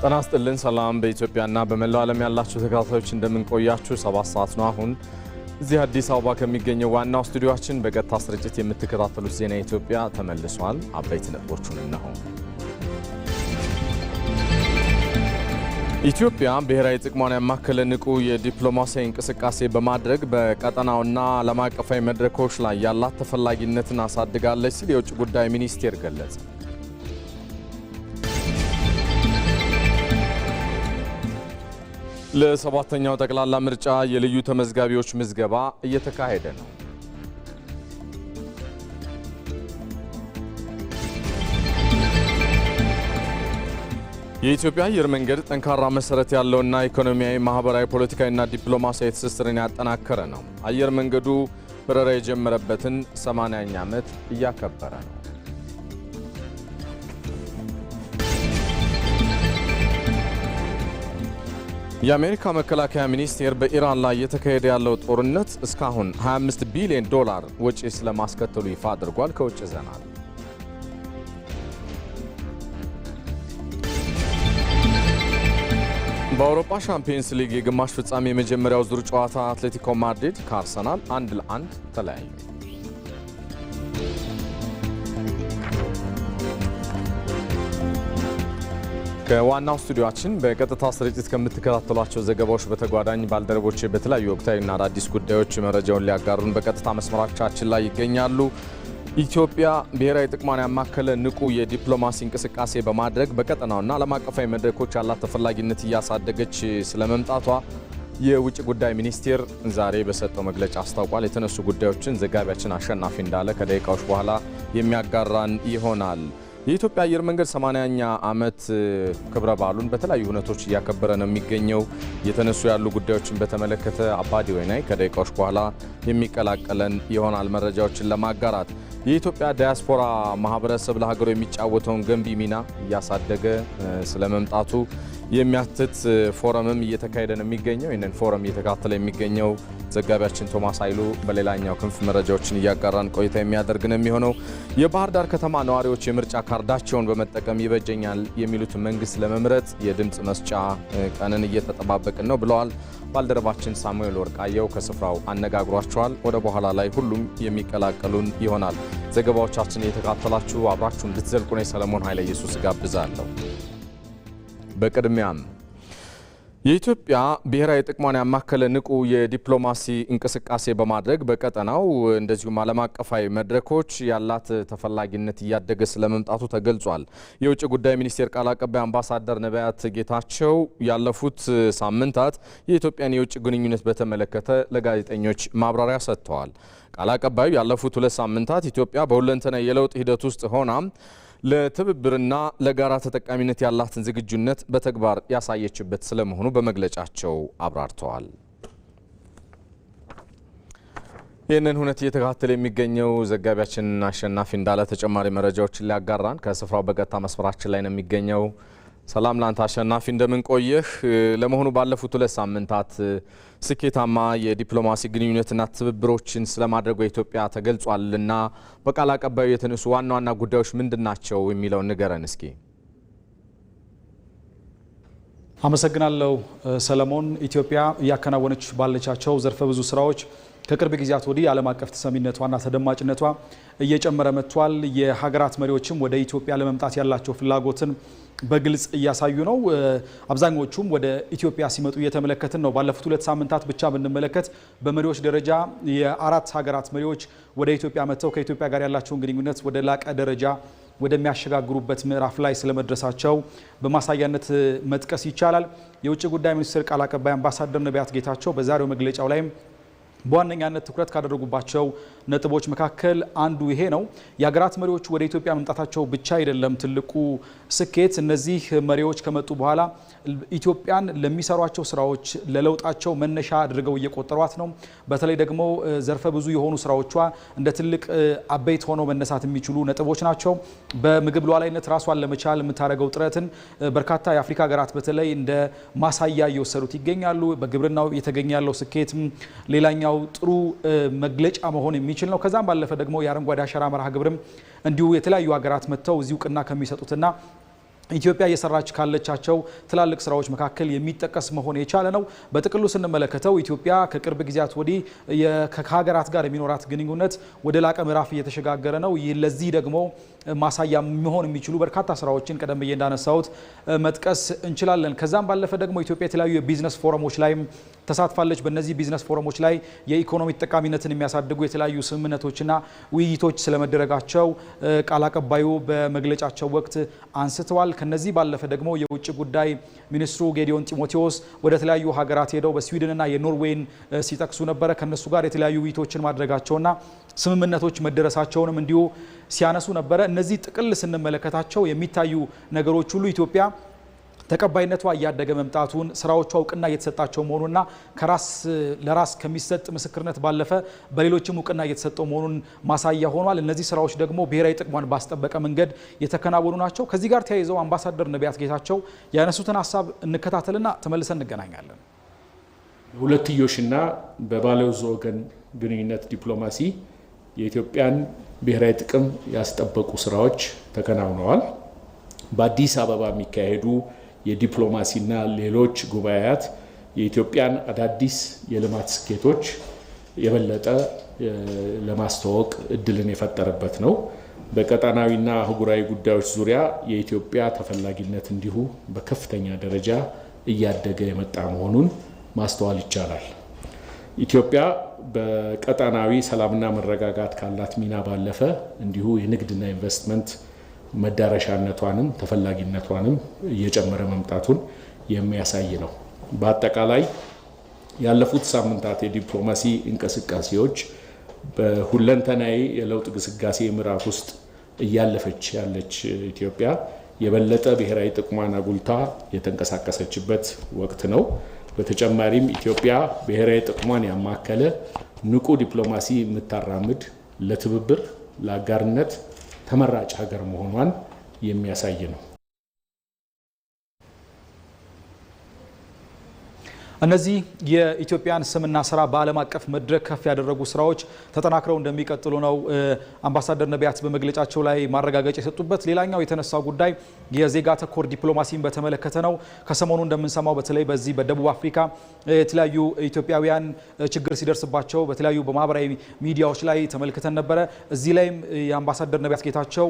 ጤና ይስጥልን ሰላም በኢትዮጵያና በመላው ዓለም ያላችሁ ተከታታዮች እንደምን ቆያችሁ 7 ሰዓት ነው አሁን እዚህ አዲስ አበባ ከሚገኘው ዋናው ስቱዲዮአችን በቀጥታ ስርጭት የምትከታተሉት ዜና ኢትዮጵያ ተመልሷል አበይት ነጥቦቹን እነሆ ኢትዮጵያ ብሔራዊ ጥቅሟን ያማከለ ንቁ የዲፕሎማሲያዊ እንቅስቃሴ በማድረግ በቀጠናውና ዓለም አቀፋዊ መድረኮች ላይ ያላት ተፈላጊነትን አሳድጋለች ሲል የውጭ ጉዳይ ሚኒስቴር ገለጸ። ለሰባተኛው ጠቅላላ ምርጫ የልዩ ተመዝጋቢዎች ምዝገባ እየተካሄደ ነው። የኢትዮጵያ አየር መንገድ ጠንካራ መሰረት ያለውና ኢኮኖሚያዊ፣ ማህበራዊ፣ ፖለቲካዊና ዲፕሎማሲያዊ ትስስርን ያጠናከረ ነው። አየር መንገዱ በረራ የጀመረበትን 80ኛ ዓመት እያከበረ ነው። የአሜሪካ መከላከያ ሚኒስቴር በኢራን ላይ የተካሄደ ያለው ጦርነት እስካሁን $25 ቢሊዮን ወጪ ስለማስከተሉ ይፋ አድርጓል። ከውጭ ዘናል በአውሮፓ ሻምፒየንስ ሊግ የግማሽ ፍጻሜ የመጀመሪያው ዙር ጨዋታ አትሌቲኮ ማድሪድ ከአርሰናል 1-1 ተለያዩ። ከዋናው ስቱዲዮአችን በቀጥታ ስርጭት ከምትከታተሏቸው ዘገባዎች በተጓዳኝ ባልደረቦች በተለያዩ ወቅታዊና አዳዲስ ጉዳዮች መረጃውን ሊያጋሩን በቀጥታ መስመራችን ላይ ይገኛሉ። ኢትዮጵያ ብሔራዊ ጥቅሟን ያማከለ ንቁ የዲፕሎማሲ እንቅስቃሴ በማድረግ በቀጠናውና ዓለም አቀፋዊ መድረኮች ያላት ተፈላጊነት እያሳደገች ስለመምጣቷ የውጭ ጉዳይ ሚኒስቴር ዛሬ በሰጠው መግለጫ አስታውቋል። የተነሱ ጉዳዮችን ዘጋቢያችን አሸናፊ እንዳለ ከደቂቃዎች በኋላ የሚያጋራን ይሆናል። የኢትዮጵያ አየር መንገድ 80ኛ ዓመት ክብረ በዓሉን በተለያዩ ሁነቶች እያከበረ ነው የሚገኘው። የተነሱ ያሉ ጉዳዮችን በተመለከተ አባዲ ወይናይ ከደቂቃዎች በኋላ የሚቀላቀለን ይሆናል መረጃዎችን ለማጋራት። የኢትዮጵያ ዲያስፖራ ማህበረሰብ ለሀገሩ የሚጫወተውን ገንቢ ሚና እያሳደገ ስለመምጣቱ የሚያትት ፎረምም እየተካሄደ ነው የሚገኘው። ይህንን ፎረም እየተካተለ የሚገኘው ዘጋቢያችን ቶማስ ኃይሉ በሌላኛው ክንፍ መረጃዎችን እያጋራን ቆይታ የሚያደርግ ነው የሚሆነው። የባህር ዳር ከተማ ነዋሪዎች የምርጫ ካርዳቸውን በመጠቀም ይበጀኛል የሚሉትን መንግስት ለመምረጥ የድምፅ መስጫ ቀንን እየተጠባበቅን ነው ብለዋል። ባልደረባችን ሳሙኤል ወርቃየው ከስፍራው አነጋግሯቸዋል። ወደ በኋላ ላይ ሁሉም የሚቀላቀሉን ይሆናል። ዘገባዎቻችን እየተካተላችሁ አብራችሁ እንድትዘልቁ ነው ሰለሞን ኃይለ ኢየሱስ ጋብዛለሁ። በቅድሚያም የኢትዮጵያ ብሔራዊ ጥቅሟን ያማከለ ንቁ የዲፕሎማሲ እንቅስቃሴ በማድረግ በቀጠናው እንደዚሁም ዓለም አቀፋዊ መድረኮች ያላት ተፈላጊነት እያደገ ስለመምጣቱ ተገልጿል። የውጭ ጉዳይ ሚኒስቴር ቃል አቀባይ አምባሳደር ነቢያት ጌታቸው ያለፉት ሳምንታት የኢትዮጵያን የውጭ ግንኙነት በተመለከተ ለጋዜጠኞች ማብራሪያ ሰጥተዋል። ቃል አቀባዩ ያለፉት 2 ሳምንታት ኢትዮጵያ በሁለንተና የለውጥ ሂደት ውስጥ ሆና ለትብብርና ለጋራ ተጠቃሚነት ያላትን ዝግጁነት በተግባር ያሳየችበት ስለመሆኑ በመግለጫቸው አብራርተዋል። ይህንን ሁነት እየተከታተለ የሚገኘው ዘጋቢያችን አሸናፊ እንዳለ ተጨማሪ መረጃዎችን ሊያጋራን ከስፍራው በቀጥታ መስመራችን ላይ ነው የሚገኘው። ሰላም ላንተ አሸናፊ፣ እንደምን ቆየህ? ለመሆኑ ባለፉት 2 ሳምንታት ስኬታማ የዲፕሎማሲ ግንኙነትና ትብብሮችን ስለማድረጉ ኢትዮጵያ ተገልጿልና በቃል አቀባዩ የተነሱ ዋና ዋና ጉዳዮች ምንድናቸው የሚለውን ንገረን እስኪ። አመሰግናለሁ ሰለሞን። ኢትዮጵያ እያከናወነች ባለቻቸው ዘርፈ ብዙ ስራዎች ከቅርብ ጊዜያት ወዲህ ዓለም አቀፍ ተሰሚነቷና ተደማጭነቷ እየጨመረ መጥቷል። የሀገራት መሪዎችም ወደ ኢትዮጵያ ለመምጣት ያላቸው ፍላጎትን በግልጽ እያሳዩ ነው። አብዛኞቹም ወደ ኢትዮጵያ ሲመጡ እየተመለከትን ነው። ባለፉት 2 ሳምንታት ብቻ ብንመለከት በመሪዎች ደረጃ የ4 ሀገራት መሪዎች ወደ ኢትዮጵያ መጥተው ከኢትዮጵያ ጋር ያላቸውን ግንኙነት ወደ ላቀ ደረጃ ወደሚያሸጋግሩበት ምዕራፍ ላይ ስለመድረሳቸው በማሳያነት መጥቀስ ይቻላል። የውጭ ጉዳይ ሚኒስቴር ቃል አቀባይ አምባሳደር ነቢያት ጌታቸው በዛሬው መግለጫው ላይም በዋነኛነት ትኩረት ካደረጉባቸው ነጥቦች መካከል አንዱ ይሄ ነው። የሀገራት መሪዎች ወደ ኢትዮጵያ መምጣታቸው ብቻ አይደለም ትልቁ ስኬት። እነዚህ መሪዎች ከመጡ በኋላ ኢትዮጵያን ለሚሰሯቸው ስራዎች ለለውጣቸው መነሻ አድርገው እየቆጠሯት ነው። በተለይ ደግሞ ዘርፈ ብዙ የሆኑ ስራዎቿ እንደ ትልቅ አበይት ሆነው መነሳት የሚችሉ ነጥቦች ናቸው። በምግብ ሉዓላዊነት ራሷን ለመቻል የምታደርገው ጥረትን በርካታ የአፍሪካ ሀገራት በተለይ እንደ ማሳያ እየወሰዱት ይገኛሉ። በግብርናው የተገኘ ያለው ስኬት ሌላኛው ጥሩ መግለጫ መሆን የሚችል ነው። ከዛም ባለፈ ደግሞ የአረንጓዴ አሻራ መርሃ ግብርም እንዲሁ የተለያዩ ሀገራት መጥተው እዚህ እውቅና ከሚሰጡትና ኢትዮጵያ እየሰራች ካለቻቸው ትላልቅ ስራዎች መካከል የሚጠቀስ መሆን የቻለ ነው። በጥቅሉ ስንመለከተው ኢትዮጵያ ከቅርብ ጊዜያት ወዲህ ከሀገራት ጋር የሚኖራት ግንኙነት ወደ ላቀ ምዕራፍ እየተሸጋገረ ነው። ለዚህ ደግሞ ማሳያ መሆን የሚችሉ በርካታ ስራዎችን ቀደም ብዬ እንዳነሳሁት መጥቀስ እንችላለን። ከዛም ባለፈ ደግሞ ኢትዮጵያ የተለያዩ የቢዝነስ ፎረሞች ላይም ተሳትፋለች። በእነዚህ ቢዝነስ ፎረሞች ላይ የኢኮኖሚ ተጠቃሚነትን የሚያሳድጉ የተለያዩ ስምምነቶችና ውይይቶች ስለመደረጋቸው ቃል አቀባዩ በመግለጫቸው ወቅት አንስተዋል። ከነዚህ ባለፈ ደግሞ የውጭ ጉዳይ ሚኒስትሩ ጌዲዮን ጢሞቴዎስ ወደ ተለያዩ ሀገራት ሄደው በስዊድንና የኖርዌይን ሲጠቅሱ ነበረ። ከነሱ ጋር የተለያዩ ውይይቶችን ማድረጋቸውና ስምምነቶች መደረሳቸውንም እንዲሁ ሲያነሱ ነበረ። እነዚህ ጥቅል ስንመለከታቸው የሚታዩ ነገሮች ሁሉ ኢትዮጵያ ተቀባይነቷ እያደገ መምጣቱን ስራዎቿ እውቅና እየተሰጣቸው መሆኑና ከራስ ለራስ ከሚሰጥ ምስክርነት ባለፈ በሌሎችም እውቅና እየተሰጠው መሆኑን ማሳያ ሆኗል። እነዚህ ስራዎች ደግሞ ብሔራዊ ጥቅሟን ባስጠበቀ መንገድ የተከናወኑ ናቸው። ከዚህ ጋር ተያይዘው አምባሳደር ነቢያት ጌታቸው ያነሱትን ሀሳብ እንከታተልና ተመልሰን እንገናኛለን። ሁለትዮሽና በባለብዙ ወገን ግንኙነት ዲፕሎማሲ የኢትዮጵያን ብሔራዊ ጥቅም ያስጠበቁ ስራዎች ተከናውነዋል። በአዲስ አበባ የሚካሄዱ የዲፕሎማሲና ሌሎች ጉባኤያት የኢትዮጵያን አዳዲስ የልማት ስኬቶች የበለጠ ለማስተዋወቅ እድልን የፈጠረበት ነው። በቀጣናዊና አህጉራዊ ጉዳዮች ዙሪያ የኢትዮጵያ ተፈላጊነት እንዲሁ በከፍተኛ ደረጃ እያደገ የመጣ መሆኑን ማስተዋል ይቻላል። ኢትዮጵያ በቀጣናዊ ሰላምና መረጋጋት ካላት ሚና ባለፈ እንዲሁ የንግድና ኢንቨስትመንት መዳረሻነቷንም ተፈላጊነቷንም እየጨመረ መምጣቱን የሚያሳይ ነው። በአጠቃላይ ያለፉት ሳምንታት የዲፕሎማሲ እንቅስቃሴዎች በሁለንተናዊ የለውጥ ግስጋሴ ምዕራፍ ውስጥ እያለፈች ያለች ኢትዮጵያ የበለጠ ብሔራዊ ጥቅሟን አጉልታ የተንቀሳቀሰችበት ወቅት ነው። በተጨማሪም ኢትዮጵያ ብሔራዊ ጥቅሟን ያማከለ ንቁ ዲፕሎማሲ የምታራምድ ለትብብር ለአጋርነት ተመራጭ ሀገር መሆኗን የሚያሳይ ነው። እነዚህ የኢትዮጵያን ስምና ስራ በዓለም አቀፍ መድረክ ከፍ ያደረጉ ስራዎች ተጠናክረው እንደሚቀጥሉ ነው አምባሳደር ነቢያት በመግለጫቸው ላይ ማረጋገጫ የሰጡበት። ሌላኛው የተነሳው ጉዳይ የዜጋ ተኮር ዲፕሎማሲን በተመለከተ ነው። ከሰሞኑ እንደምንሰማው በተለይ በዚህ በደቡብ አፍሪካ የተለያዩ ኢትዮጵያውያን ችግር ሲደርስባቸው በተለያዩ በማህበራዊ ሚዲያዎች ላይ ተመልክተን ነበረ። እዚህ ላይም የአምባሳደር ነቢያት ጌታቸው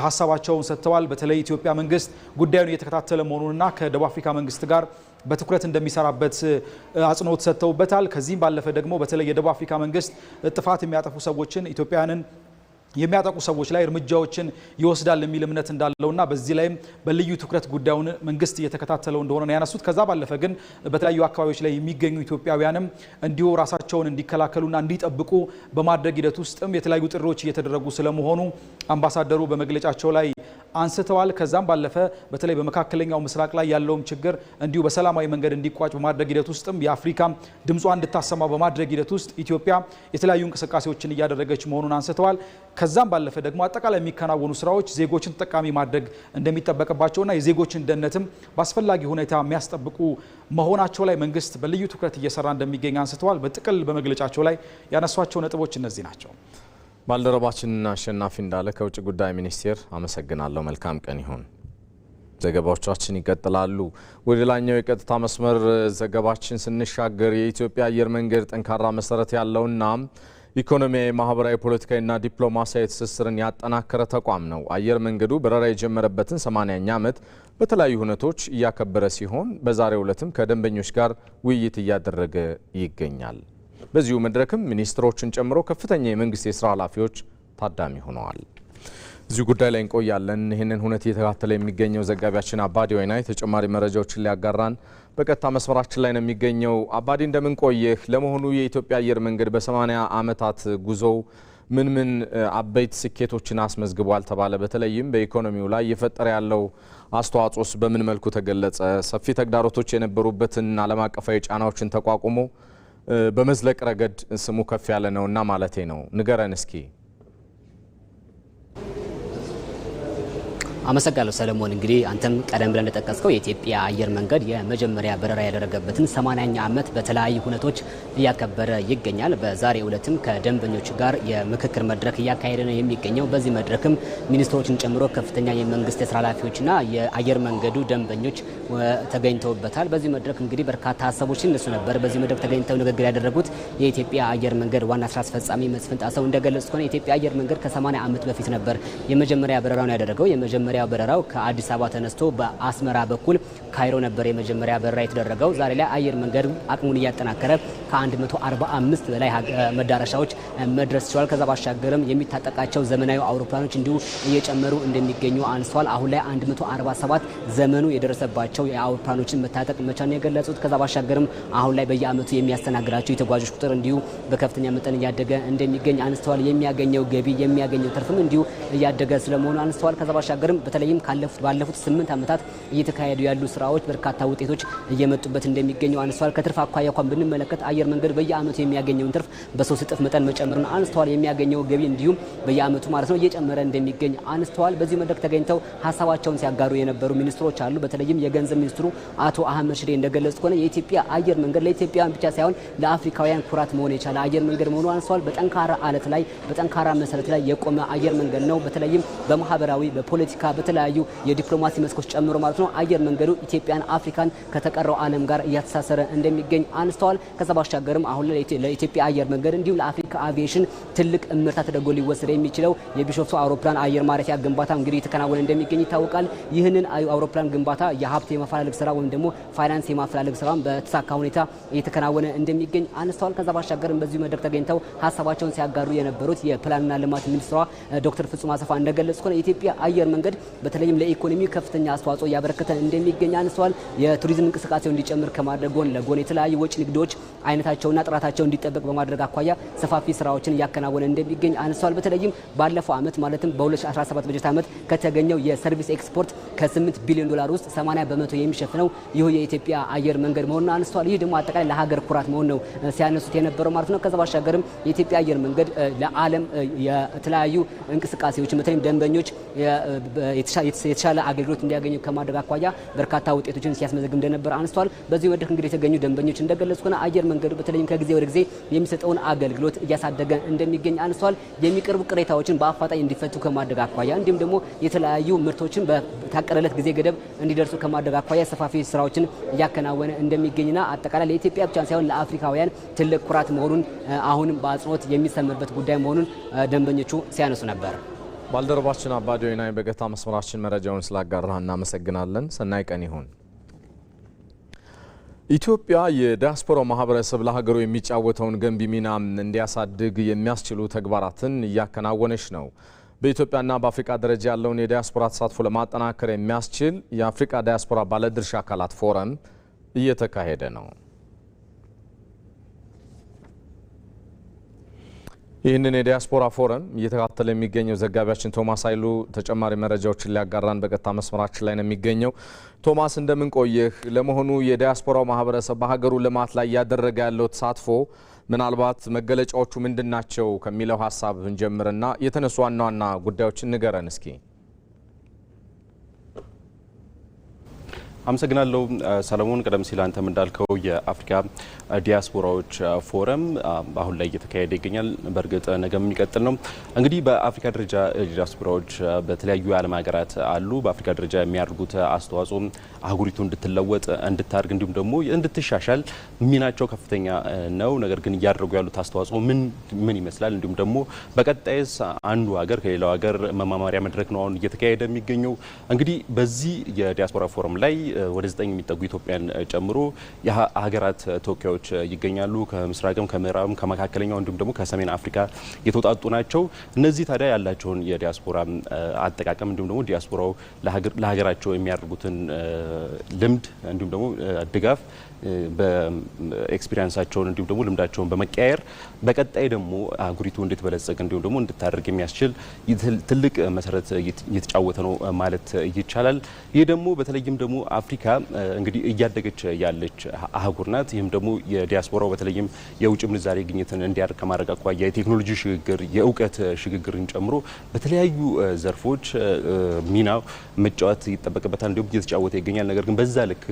ሀሳባቸውን ሰጥተዋል። በተለይ ኢትዮጵያ መንግስት ጉዳዩን እየተከታተለ መሆኑንና ከደቡብ አፍሪካ መንግስት ጋር በትኩረት እንደሚሰራበት አጽንኦት ሰጥተውበታል። ከዚህም ባለፈ ደግሞ በተለይ የደቡብ አፍሪካ መንግስት ጥፋት የሚያጠፉ ሰዎችን ኢትዮጵያውያንን የሚያጠቁ ሰዎች ላይ እርምጃዎችን ይወስዳል የሚል እምነት እንዳለውና በዚህ ላይም በልዩ ትኩረት ጉዳዩን መንግስት እየተከታተለው እንደሆነ ነው ያነሱት። ከዛ ባለፈ ግን በተለያዩ አካባቢዎች ላይ የሚገኙ ኢትዮጵያውያንም እንዲሁ ራሳቸውን እንዲከላከሉና እንዲጠብቁ በማድረግ ሂደት ውስጥም የተለያዩ ጥሪዎች እየተደረጉ ስለመሆኑ አምባሳደሩ በመግለጫቸው ላይ አንስተዋል። ከዛም ባለፈ በተለይ በመካከለኛው ምስራቅ ላይ ያለውም ችግር እንዲሁ በሰላማዊ መንገድ እንዲቋጭ በማድረግ ሂደት ውስጥም የአፍሪካ ድምጿ እንድታሰማ በማድረግ ሂደት ውስጥ ኢትዮጵያ የተለያዩ እንቅስቃሴዎችን እያደረገች መሆኑን አንስተዋል። ከዛም ባለፈ ደግሞ አጠቃላይ የሚከናወኑ ስራዎች ዜጎችን ተጠቃሚ ማድረግ እንደሚጠበቅባቸውና የዜጎችን ደህንነትም በአስፈላጊ ሁኔታ የሚያስጠብቁ መሆናቸው ላይ መንግስት በልዩ ትኩረት እየሰራ እንደሚገኝ አንስተዋል። በጥቅል በመግለጫቸው ላይ ያነሷቸው ነጥቦች እነዚህ ናቸው። ባልደረባችን አሸናፊ እንዳለ ከውጭ ጉዳይ ሚኒስቴር አመሰግናለሁ። መልካም ቀን ይሁን። ዘገባዎቻችን ይቀጥላሉ። ወደ ላኛው የቀጥታ መስመር ዘገባችን ስንሻገር የኢትዮጵያ አየር መንገድ ጠንካራ መሰረት ያለውና ኢኮኖሚያዊ፣ ማህበራዊ፣ ፖለቲካዊና ዲፕሎማሲያዊ ትስስርን ያጠናከረ ተቋም ነው። አየር መንገዱ በረራ የጀመረበትን 80ኛ ዓመት በተለያዩ ሁነቶች እያከበረ ሲሆን በዛሬው ዕለትም ከደንበኞች ጋር ውይይት እያደረገ ይገኛል። በዚሁ መድረክም ሚኒስትሮችን ጨምሮ ከፍተኛ የመንግስት የስራ ኃላፊዎች ታዳሚ ሆነዋል። እዚሁ ጉዳይ ላይ እንቆያለን። ይህንን ሁነት እየተከታተለ የሚገኘው ዘጋቢያችን አባዲ ወይናይ ተጨማሪ መረጃዎችን ሊያጋራን በቀጥታ መስመራችን ላይ ነው የሚገኘው። አባዲ እንደምን ቆየህ? ለመሆኑ የኢትዮጵያ አየር መንገድ በ80 ዓመታት ጉዞው ምን ምን አበይት ስኬቶችን አስመዝግቧል ተባለ? በተለይም በኢኮኖሚው ላይ እየፈጠረ ያለው አስተዋጽኦስ በምን መልኩ ተገለጸ? ሰፊ ተግዳሮቶች የነበሩበትን ዓለም አቀፋዊ ጫናዎችን ተቋቁሞ በመዝለቅ ረገድ ስሙ ከፍ ያለ ነውና ማለቴ ነው። ንገረን እስኪ። አመሰግናለሁ ሰለሞን። እንግዲህ አንተም ቀደም ብለን እንደጠቀስከው የኢትዮጵያ አየር መንገድ የመጀመሪያ በረራ ያደረገበትን 80ኛ ዓመት በተለያዩ ሁነቶች እያከበረ ይገኛል። በዛሬው ዕለትም ከደንበኞች ጋር የምክክር መድረክ እያካሄደ ነው የሚገኘው። በዚህ መድረክም ሚኒስትሮችን ጨምሮ ከፍተኛ የመንግስት የስራ ኃላፊዎችና የአየር መንገዱ ደንበኞች ተገኝተውበታል። በዚህ መድረክ እንግዲህ በርካታ ሀሳቦች ሲነሱ ነበር። በዚህ መድረክ ተገኝተው ንግግር ያደረጉት የኢትዮጵያ አየር መንገድ ዋና ስራ አስፈጻሚ መስፍን ጣሰው እንደገለጹት ከሆነ የኢትዮጵያ አየር መንገድ ከ80 ዓመት በፊት ነበር የመጀመሪያ በረራውን ያደረገው። የመጀመሪያው በረራው ከአዲስ አበባ ተነስቶ በአስመራ በኩል ካይሮ ነበር የመጀመሪያ በረራ የተደረገው። ዛሬ ላይ አየር መንገድ አቅሙን እያጠናከረ ከ145 በላይ መዳረሻዎች መድረስ ችሏል። ከዛ ባሻገርም የሚታጠቃቸው ዘመናዊ አውሮፕላኖች እንዲሁ እየጨመሩ እንደሚገኙ አንስተዋል። አሁን ላይ 147 ዘመኑ የደረሰባቸው የአውሮፕላኖችን መታጠቅ መቻል የገለጹት። ከዛ ባሻገርም አሁን ላይ በየአመቱ የሚያስተናግዳቸው የተጓዦች ቁጥር እንዲሁ በከፍተኛ መጠን እያደገ እንደሚገኝ አንስተዋል። የሚያገኘው ገቢ የሚያገኘው ትርፍም እንዲሁ እያደገ ስለመሆኑ አንስተዋል። ከዛ ባሻገርም በተለይም ባለፉት 8 ዓመታት እየተካሄዱ ያሉ ስራዎች በርካታ ውጤቶች እየመጡበት እንደሚገኙ አንስተዋል። ከትርፍ አኳያ እንኳን ብንመለከት አየር መንገድ በየአመቱ የሚያገኘውን ትርፍ በ3 እጥፍ መጠን መጨመሩን አንስተዋል። የሚያገኘው ገቢ እንዲሁም በየአመቱ ማለት ነው እየጨመረ እንደሚገኝ አንስተዋል። በዚህ መድረክ ተገኝተው ሀሳባቸውን ሲያጋሩ የነበሩ ሚኒስትሮች አሉ። በተለይም የገንዘብ ሚኒስትሩ አቶ አህመድ ሽዴ እንደገለጹት ከሆነ የኢትዮጵያ አየር መንገድ ለኢትዮጵያውያን ብቻ ሳይሆን ለአፍሪካውያን ኩራት መሆን የቻለ አየር መንገድ መሆኑ አንስተዋል። በጠንካራ አለት ላይ በጠንካራ መሰረት ላይ የቆመ አየር መንገድ ነው። በተለይም በማህበራዊ በፖለቲካ በተለያዩ የዲፕሎማሲ መስኮች ጨምሮ ማለት ነው አየር መንገዱ ኢትዮጵያን አፍሪካን ከተቀረው ዓለም ጋር እያተሳሰረ እንደሚገኝ አንስተዋል። ከዛ ባሻገርም አሁን ለኢትዮጵያ አየር መንገድ እንዲሁም ለአፍሪካ አቪዬሽን ትልቅ እምርታ ተደርጎ ሊወሰድ የሚችለው የቢሾፍቱ አውሮፕላን አየር ማረፊያ ግንባታ እንግዲህ የተከናወነ እንደሚገኝ ይታወቃል። ይህንን አውሮፕላን ግንባታ የሀብት የማፈላለግ ስራ ወይም ደግሞ ፋይናንስ የማፈላለግ ስራም በተሳካ ሁኔታ እየተከናወነ እንደሚገኝ አንስተዋል። ከዛ ባሻገርም በዚህ መድረክ ተገኝተው ሀሳባቸውን ሲያጋሩ የነበሩት የፕላንና ልማት ሚኒስትሯ ዶክተር ፍጹም አሰፋ እንደገለጹት ከሆነ የኢትዮጵያ አየር መንገድ በተለይም ለኢኮኖሚ ከፍተኛ አስተዋጽኦ እያበረከተ እንደሚገኝ አንስተዋል። የቱሪዝም እንቅስቃሴው እንዲጨምር ከማድረግ ጎን ለጎን የተለያዩ ወጪ ንግዶች አይነታቸውና ጥራታቸው እንዲጠበቅ በማድረግ አኳያ ሰፋፊ ስራዎችን እያከናወነ እንደሚገኝ አንስተዋል። በተለይም ባለፈው ዓመት ማለትም በ2017 በጀት ዓመት ከተገኘው የሰርቪስ ኤክስፖርት ከ8 ቢሊዮን ዶላር ውስጥ 80 በመቶ የሚሸፍነው ይህ የኢትዮጵያ አየር መንገድ መሆኑን አንስተዋል። ይህ ደግሞ አጠቃላይ ለሀገር ኩራት መሆን ነው ሲያነሱት የነበረው ማለት ነው። ከዛ ባሻገርም የኢትዮጵያ አየር መንገድ ለዓለም የተለያዩ እንቅስቃሴዎችን በተለይም ደንበኞች የተሻለ አገልግሎት እንዲያገኙ ከማድረግ አኳያ በርካታ ውጤቶችን ሲያስመዘግብ እንደነበር አንስተዋል። በዚህ መድረክ እንግዲህ የተገኙ ደንበኞች እንደገለጹ ከሆነ አየር መንገዱ በተለይም ከጊዜ ወደ ጊዜ የሚሰጠውን አገልግሎት እያሳደገ እንደሚገኝ አንስተዋል። የሚቀርቡ ቅሬታዎችን በአፋጣኝ እንዲፈቱ ከማድረግ አኳያ እንዲሁም ደግሞ የተለያዩ ምርቶችን በታቀደለት ጊዜ ገደብ እንዲደርሱ ከማድረግ አኳያ ሰፋፊ ስራዎችን እያከናወነ እንደሚገኝና አጠቃላይ ለኢትዮጵያ ብቻ ሳይሆን ለአፍሪካውያን ትልቅ ኩራት መሆኑን አሁንም በአጽንኦት የሚሰመርበት ጉዳይ መሆኑን ደንበኞቹ ሲያነሱ ነበር። ባልደረባችን አባዲ ወይናይ በገታ መስመራችን መረጃውን ስላጋራህ እናመሰግናለን። ሰናይ ቀን ይሁን። ኢትዮጵያ የዲያስፖራው ማህበረሰብ ለሀገሩ የሚጫወተውን ገንቢ ሚና እንዲያሳድግ የሚያስችሉ ተግባራትን እያከናወነች ነው። በኢትዮጵያና በአፍሪካ ደረጃ ያለውን የዲያስፖራ ተሳትፎ ለማጠናከር የሚያስችል የአፍሪካ ዲያስፖራ ባለድርሻ አካላት ፎረም እየተካሄደ ነው። ይህንን የዲያስፖራ ፎረም እየተከታተለ የሚገኘው ዘጋቢያችን ቶማስ ኃይሉ ተጨማሪ መረጃዎችን ሊያጋራን በቀጥታ መስመራችን ላይ ነው የሚገኘው። ቶማስ እንደምን ቆየህ? ለመሆኑ የዲያስፖራው ማህበረሰብ በሀገሩ ልማት ላይ እያደረገ ያለው ተሳትፎ ምናልባት መገለጫዎቹ ምንድናቸው ከሚለው ሀሳብ እንጀምርና የተነሱ ዋና ዋና ጉዳዮችን ንገረን እስኪ። አመሰግናለሁ ሰለሞን። ቀደም ሲል አንተም እንዳልከው የአፍሪካ ዲያስፖራዎች ፎረም አሁን ላይ እየተካሄደ ይገኛል። በእርግጥ ነገ የሚቀጥል ነው። እንግዲህ በአፍሪካ ደረጃ ዲያስፖራዎች በተለያዩ የዓለም ሀገራት አሉ። በአፍሪካ ደረጃ የሚያደርጉት አስተዋጽኦ አህጉሪቱ እንድትለወጥ እንድታድግ፣ እንዲሁም ደግሞ እንድትሻሻል ሚናቸው ከፍተኛ ነው። ነገር ግን እያደረጉ ያሉት አስተዋጽኦ ምን ይመስላል? እንዲሁም ደግሞ በቀጣይስ አንዱ ሀገር ከሌላው ሀገር መማማሪያ መድረክ ነው አሁን እየተካሄደ የሚገኘው። እንግዲህ በዚህ የዲያስፖራ ፎረም ላይ ወደ 9 የሚጠጉ ኢትዮጵያን ጨምሮ የሀገራት ተወካዮች ይገኛሉ። ከምስራቅም ከምዕራብም ከመካከለኛው እንዲሁም ደግሞ ከሰሜን አፍሪካ የተውጣጡ ናቸው። እነዚህ ታዲያ ያላቸውን የዲያስፖራ አጠቃቀም እንዲሁም ደግሞ ዲያስፖራው ለሀገራቸው የሚያደርጉትን ልምድ እንዲሁም ደግሞ ድጋፍ በኤክስፒሪየንሳቸውን እንዲሁም ደግሞ ልምዳቸውን በመቀያየር በቀጣይ ደግሞ አህጉሪቱ እንድትበለጸግ እንዲሁም ደግሞ እንድታደርግ የሚያስችል ትልቅ መሰረት እየተጫወተ ነው ማለት ይቻላል። ይህ ደግሞ በተለይም ደግሞ አፍሪካ እንግዲህ እያደገች ያለች አህጉር ናት። ይህም ደግሞ የዲያስፖራው በተለይም የውጭ ምንዛሬ ግኝትን እንዲያደርግ ከማድረግ አኳያ የቴክኖሎጂ ሽግግር፣ የእውቀት ሽግግርን ጨምሮ በተለያዩ ዘርፎች ሚና መጫወት ይጠበቅበታል፣ እንዲሁም እየተጫወተ ይገኛል። ነገር ግን በዛ ልክ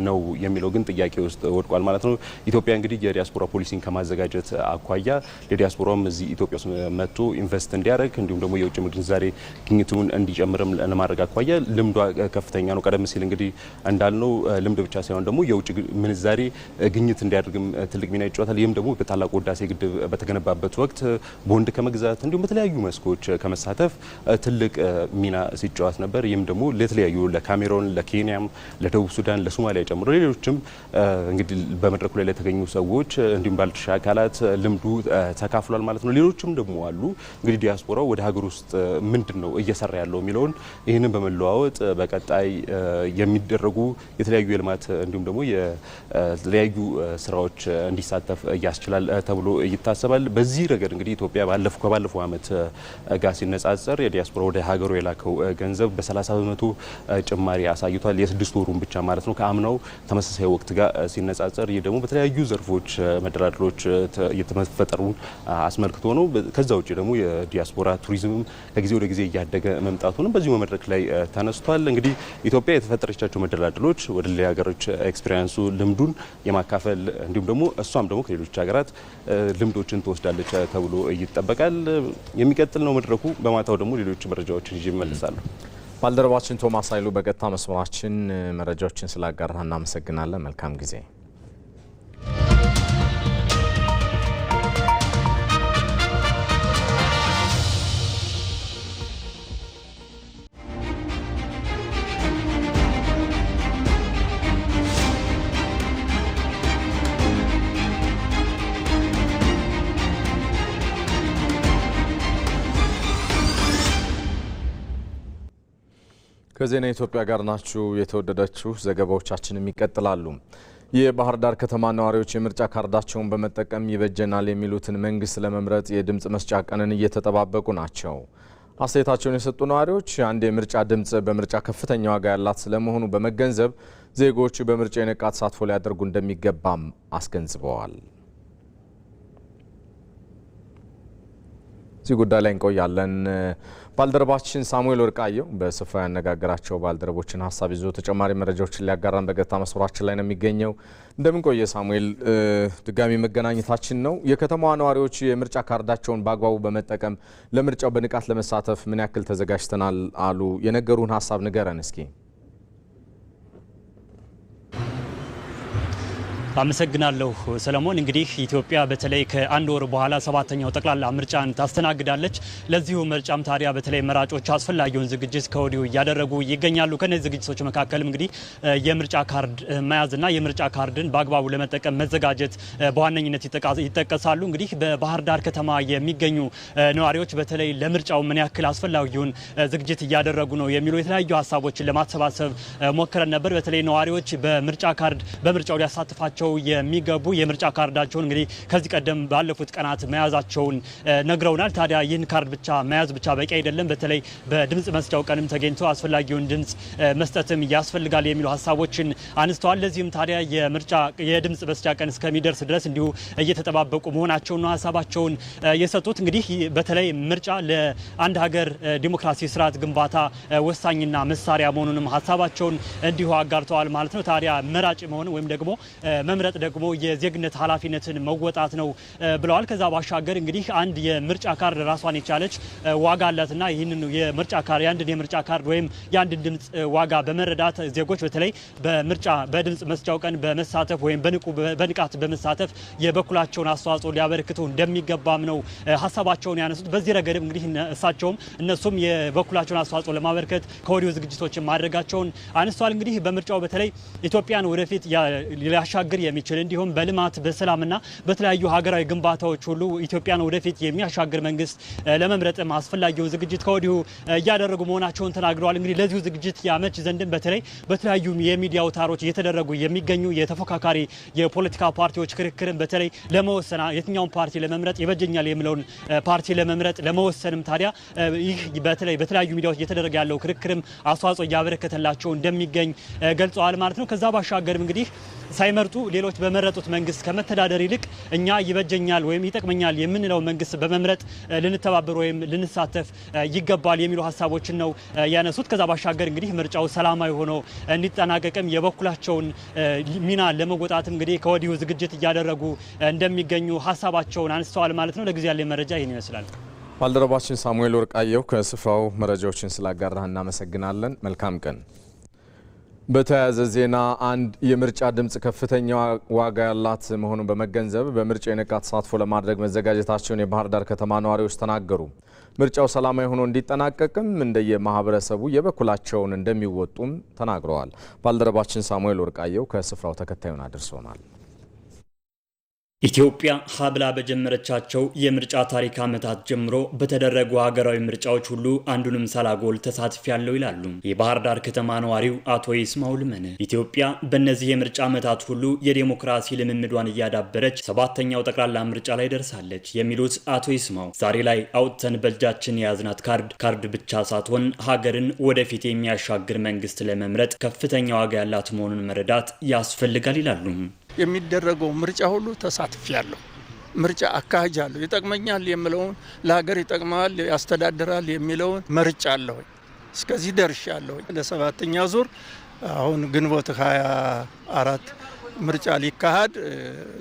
ነው የሚለው ግን ጥያቄ ውስጥ ወድቋል ማለት ነው። ኢትዮጵያ እንግዲህ የዲያስፖራ ፖሊሲን ከማዘጋጀት አኳያ ለዲያስፖራውም እዚህ ኢትዮጵያ ውስጥ መጥቶ ኢንቨስት እንዲያደርግ እንዲሁም ደግሞ የውጭ ምንዛሬ ግኝቱን እንዲጨምርም ለማድረግ አኳያ ልምዷ ከፍተኛ ነው። ቀደም ሲል እንግዲህ እንዳልነው ልምድ ብቻ ሳይሆን ደግሞ የውጭ ምንዛሬ ግኝት እንዲያደርግም ትልቅ ሚና ይጫወታል። ይህም ደግሞ በታላቁ ህዳሴ ግድብ በተገነባበት ወቅት ቦንድ ከመግዛት እንዲሁም በተለያዩ መስኮች ከመሳተፍ ትልቅ ሚና ሲጫወት ነበር። ይህም ደግሞ ለተለያዩ ለካሜሮን፣ ለኬንያም፣ ለደቡብ ሱዳን፣ ለሶማሊያ ጨምሮ ሌሎችም እንግዲህ በመድረኩ ላይ ለተገኙ ሰዎች እንዲሁም ባለድርሻ አካላት ልምዱ ተካፍሏል ማለት ነው። ሌሎችም ደግሞ አሉ። እንግዲህ ዲያስፖራው ወደ ሀገር ውስጥ ምንድን ነው እየሰራ ያለው የሚለውን ይህንን በመለዋወጥ በቀጣይ የሚደረጉ የተለያዩ የልማት እንዲሁም ደግሞ የተለያዩ ስራዎች እንዲሳተፍ ያስችላል ተብሎ ይታሰባል። በዚህ ረገድ እንግዲህ ኢትዮጵያ ከባለፈው ዓመት ጋር ሲነጻጸር የዲያስፖራ ወደ ሀገሩ የላከው ገንዘብ በ30 በመቶ ጭማሪ አሳይቷል። የስድስት ወሩን ብቻ ማለት ነው ከአምናው ተመሳሳይ ወቅት ጋር ሲነጻጸር። ይህ ደግሞ በተለያዩ ዘርፎች መደራደሮች እየተፈጠሩን አስመልክቶ ነው። ከዛ ውጭ ደግሞ የዲያስፖራ ቱሪዝም ከጊዜ ወደ ጊዜ እያደገ መምጣቱንም በዚሁ መድረክ ላይ ተነስቷል። እንግዲህ ኢትዮጵያ የተፈጠረቻቸው መደላድሎች ወደ ሌላ ሀገሮች ኤክስፒሪየንሱ ልምዱን የማካፈል እንዲሁም ደግሞ እሷም ደግሞ ከሌሎች ሀገራት ልምዶችን ትወስዳለች ተብሎ ይጠበቃል። የሚቀጥል ነው መድረኩ። በማታው ደግሞ ሌሎች መረጃዎችን ይዤ እመለሳለሁ። ባልደረባችን ቶማስ ኃይሉ በቀጥታ መስመራችን መረጃዎችን ስላጋራ እናመሰግናለን። መልካም ጊዜ። ከዜና ኢትዮጵያ ጋር ናችሁ። የተወደዳችሁ ዘገባዎቻችንም ይቀጥላሉ። የባህር ዳር ከተማ ነዋሪዎች የምርጫ ካርዳቸውን በመጠቀም ይበጀናል የሚሉትን መንግስት ለመምረጥ የድምፅ መስጫ ቀንን እየተጠባበቁ ናቸው። አስተያየታቸውን የሰጡ ነዋሪዎች አንድ የምርጫ ድምፅ በምርጫ ከፍተኛ ዋጋ ያላት ስለመሆኑ በመገንዘብ ዜጎች በምርጫ የነቃ ተሳትፎ ሊያደርጉ እንደሚገባም አስገንዝበዋል። እዚህ ጉዳይ ላይ እንቆያለን። ባልደረባችን ሳሙኤል ወርቃየው በስፍራ ያነጋገራቸው ባልደረቦችን ሀሳብ ይዞ ተጨማሪ መረጃዎችን ሊያጋራን በቀጥታ መስመራችን ላይ ነው የሚገኘው። እንደምን ቆየ ሳሙኤል? ድጋሚ መገናኘታችን ነው። የከተማዋ ነዋሪዎች የምርጫ ካርዳቸውን በአግባቡ በመጠቀም ለምርጫው በንቃት ለመሳተፍ ምን ያክል ተዘጋጅተናል አሉ? የነገሩን ሀሳብ ንገረን እስኪ። አመሰግናለሁ ሰለሞን። እንግዲህ ኢትዮጵያ በተለይ ከአንድ ወር በኋላ ሰባተኛው ጠቅላላ ምርጫን ታስተናግዳለች። ለዚሁ ምርጫም ታዲያ በተለይ መራጮች አስፈላጊውን ዝግጅት ከወዲሁ እያደረጉ ይገኛሉ። ከነዚህ ዝግጅቶች መካከልም እንግዲህ የምርጫ ካርድ መያዝና የምርጫ ካርድን በአግባቡ ለመጠቀም መዘጋጀት በዋነኝነት ይጠቀሳሉ። እንግዲህ በባህር ዳር ከተማ የሚገኙ ነዋሪዎች በተለይ ለምርጫው ምን ያክል አስፈላጊውን ዝግጅት እያደረጉ ነው የሚሉ የተለያዩ ሀሳቦችን ለማሰባሰብ ሞክረን ነበር። በተለይ ነዋሪዎች በምርጫው ሊያሳትፋቸው የሚገቡ የምርጫ ካርዳቸውን እንግዲህ ከዚህ ቀደም ባለፉት ቀናት መያዛቸውን ነግረውናል። ታዲያ ይህን ካርድ ብቻ መያዝ ብቻ በቂ አይደለም። በተለይ በድምጽ መስጫው ቀንም ተገኝቶ አስፈላጊውን ድምጽ መስጠትም ያስፈልጋል የሚሉ ሀሳቦችን አንስተዋል። ለዚህም ታዲያ የድምጽ መስጫ ቀን እስከሚደርስ ድረስ እንዲሁ እየተጠባበቁ መሆናቸውን ሀሳባቸውን የሰጡት። እንግዲህ በተለይ ምርጫ ለአንድ ሀገር ዲሞክራሲ ስርዓት ግንባታ ወሳኝና መሳሪያ መሆኑንም ሀሳባቸውን እንዲሁ አጋርተዋል ማለት ነው። ታዲያ መራጭ መሆን ወይም ደግሞ መምረጥ ደግሞ የዜግነት ኃላፊነትን መወጣት ነው ብለዋል። ከዛ ባሻገር እንግዲህ አንድ የምርጫ ካርድ ራሷን የቻለች ዋጋ አላትና ይህንን የአንድን የምርጫ ካርድ ወይም የአንድን ድምጽ ዋጋ በመረዳት ዜጎች በተለይ በድምጽ መስጫው ቀን በመሳተፍ ወይም በንቃት በመሳተፍ የበኩላቸውን አስተዋጽኦ ሊያበረክቱ እንደሚገባም ነው ሀሳባቸውን ያነሱት። በዚህ ረገድም እንግዲህ እነሱም የበኩላቸውን አስተዋጽኦ ለማበርከት ከወዲሁ ዝግጅቶችን ማድረጋቸውን አንስተዋል። እንግዲህ በምርጫው በተለይ ኢትዮጵያን ወደፊት ሊያሻግር የሚችል እንዲሁም በልማት በሰላምና በተለያዩ ሀገራዊ ግንባታዎች ሁሉ ኢትዮጵያን ወደፊት የሚያሻግር መንግስት ለመምረጥም አስፈላጊውን ዝግጅት ከወዲሁ እያደረጉ መሆናቸውን ተናግረዋል። እንግዲህ ለዚሁ ዝግጅት ያመች ዘንድም በተለይ በተለያዩ የሚዲያ አውታሮች እየተደረጉ የሚገኙ የተፎካካሪ የፖለቲካ ፓርቲዎች ክርክርን በተለይ ለመወሰን የትኛውን ፓርቲ ለመምረጥ ይበጀኛል የሚለውን ፓርቲ ለመምረጥ ለመወሰንም ታዲያ ይህ በተለይ በተለያዩ ሚዲያዎች እየተደረገ ያለው ክርክርም አስተዋጽኦ እያበረከተላቸው እንደሚገኝ ገልጸዋል ማለት ነው። ከዛ ባሻገርም እንግዲህ ሳይመርጡ ሌሎች በመረጡት መንግስት ከመተዳደር ይልቅ እኛ ይበጀኛል ወይም ይጠቅመኛል የምንለው መንግስት በመምረጥ ልንተባበር ወይም ልንሳተፍ ይገባል የሚሉ ሀሳቦችን ነው ያነሱት። ከዛ ባሻገር እንግዲህ ምርጫው ሰላማዊ ሆኖ እንዲጠናቀቅም የበኩላቸውን ሚና ለመወጣትም እንግዲህ ከወዲሁ ዝግጅት እያደረጉ እንደሚገኙ ሀሳባቸውን አንስተዋል ማለት ነው። ለጊዜ ያለ መረጃ ይህን ይመስላል። ባልደረባችን ሳሙኤል ወርቃየሁ ከስፍራው መረጃዎችን ስላጋራህ እናመሰግናለን። መልካም ቀን። በተያያዘ ዜና አንድ የምርጫ ድምፅ ከፍተኛ ዋጋ ያላት መሆኑን በመገንዘብ በምርጫ የነቃ ተሳትፎ ለማድረግ መዘጋጀታቸውን የባህር ዳር ከተማ ነዋሪዎች ተናገሩ። ምርጫው ሰላማዊ ሆኖ እንዲጠናቀቅም እንደየማህበረሰቡ የበኩላቸውን እንደሚወጡም ተናግረዋል። ባልደረባችን ሳሙኤል ወርቃየሁ ከስፍራው ተከታዩን አድርሶናል። ኢትዮጵያ ሀብላ በጀመረቻቸው የምርጫ ታሪክ ዓመታት ጀምሮ በተደረጉ ሀገራዊ ምርጫዎች ሁሉ አንዱንም ሳላጎል ተሳትፊያለሁ ይላሉ የባህር ዳር ከተማ ነዋሪው አቶ ይስማው ልመነ። ኢትዮጵያ በእነዚህ የምርጫ ዓመታት ሁሉ የዴሞክራሲ ልምምዷን እያዳበረች ሰባተኛው ጠቅላላ ምርጫ ላይ ደርሳለች የሚሉት አቶ ይስማው ዛሬ ላይ አውጥተን በእጃችን የያዝናት ካርድ ብቻ ሳትሆን ሀገርን ወደፊት የሚያሻግር መንግስት ለመምረጥ ከፍተኛ ዋጋ ያላት መሆኑን መረዳት ያስፈልጋል ይላሉ። የሚደረገው ምርጫ ሁሉ ተሳትፊያለሁ። ምርጫ አካሂጃለሁ። ይጠቅመኛል የሚለውን ለሀገር ይጠቅማል፣ ያስተዳድራል የሚለውን መርጫለሁ። እስከዚህ ደርሻለሁ። ለሰባተኛ ዙር አሁን ግንቦት 24 ምርጫ ሊካሄድ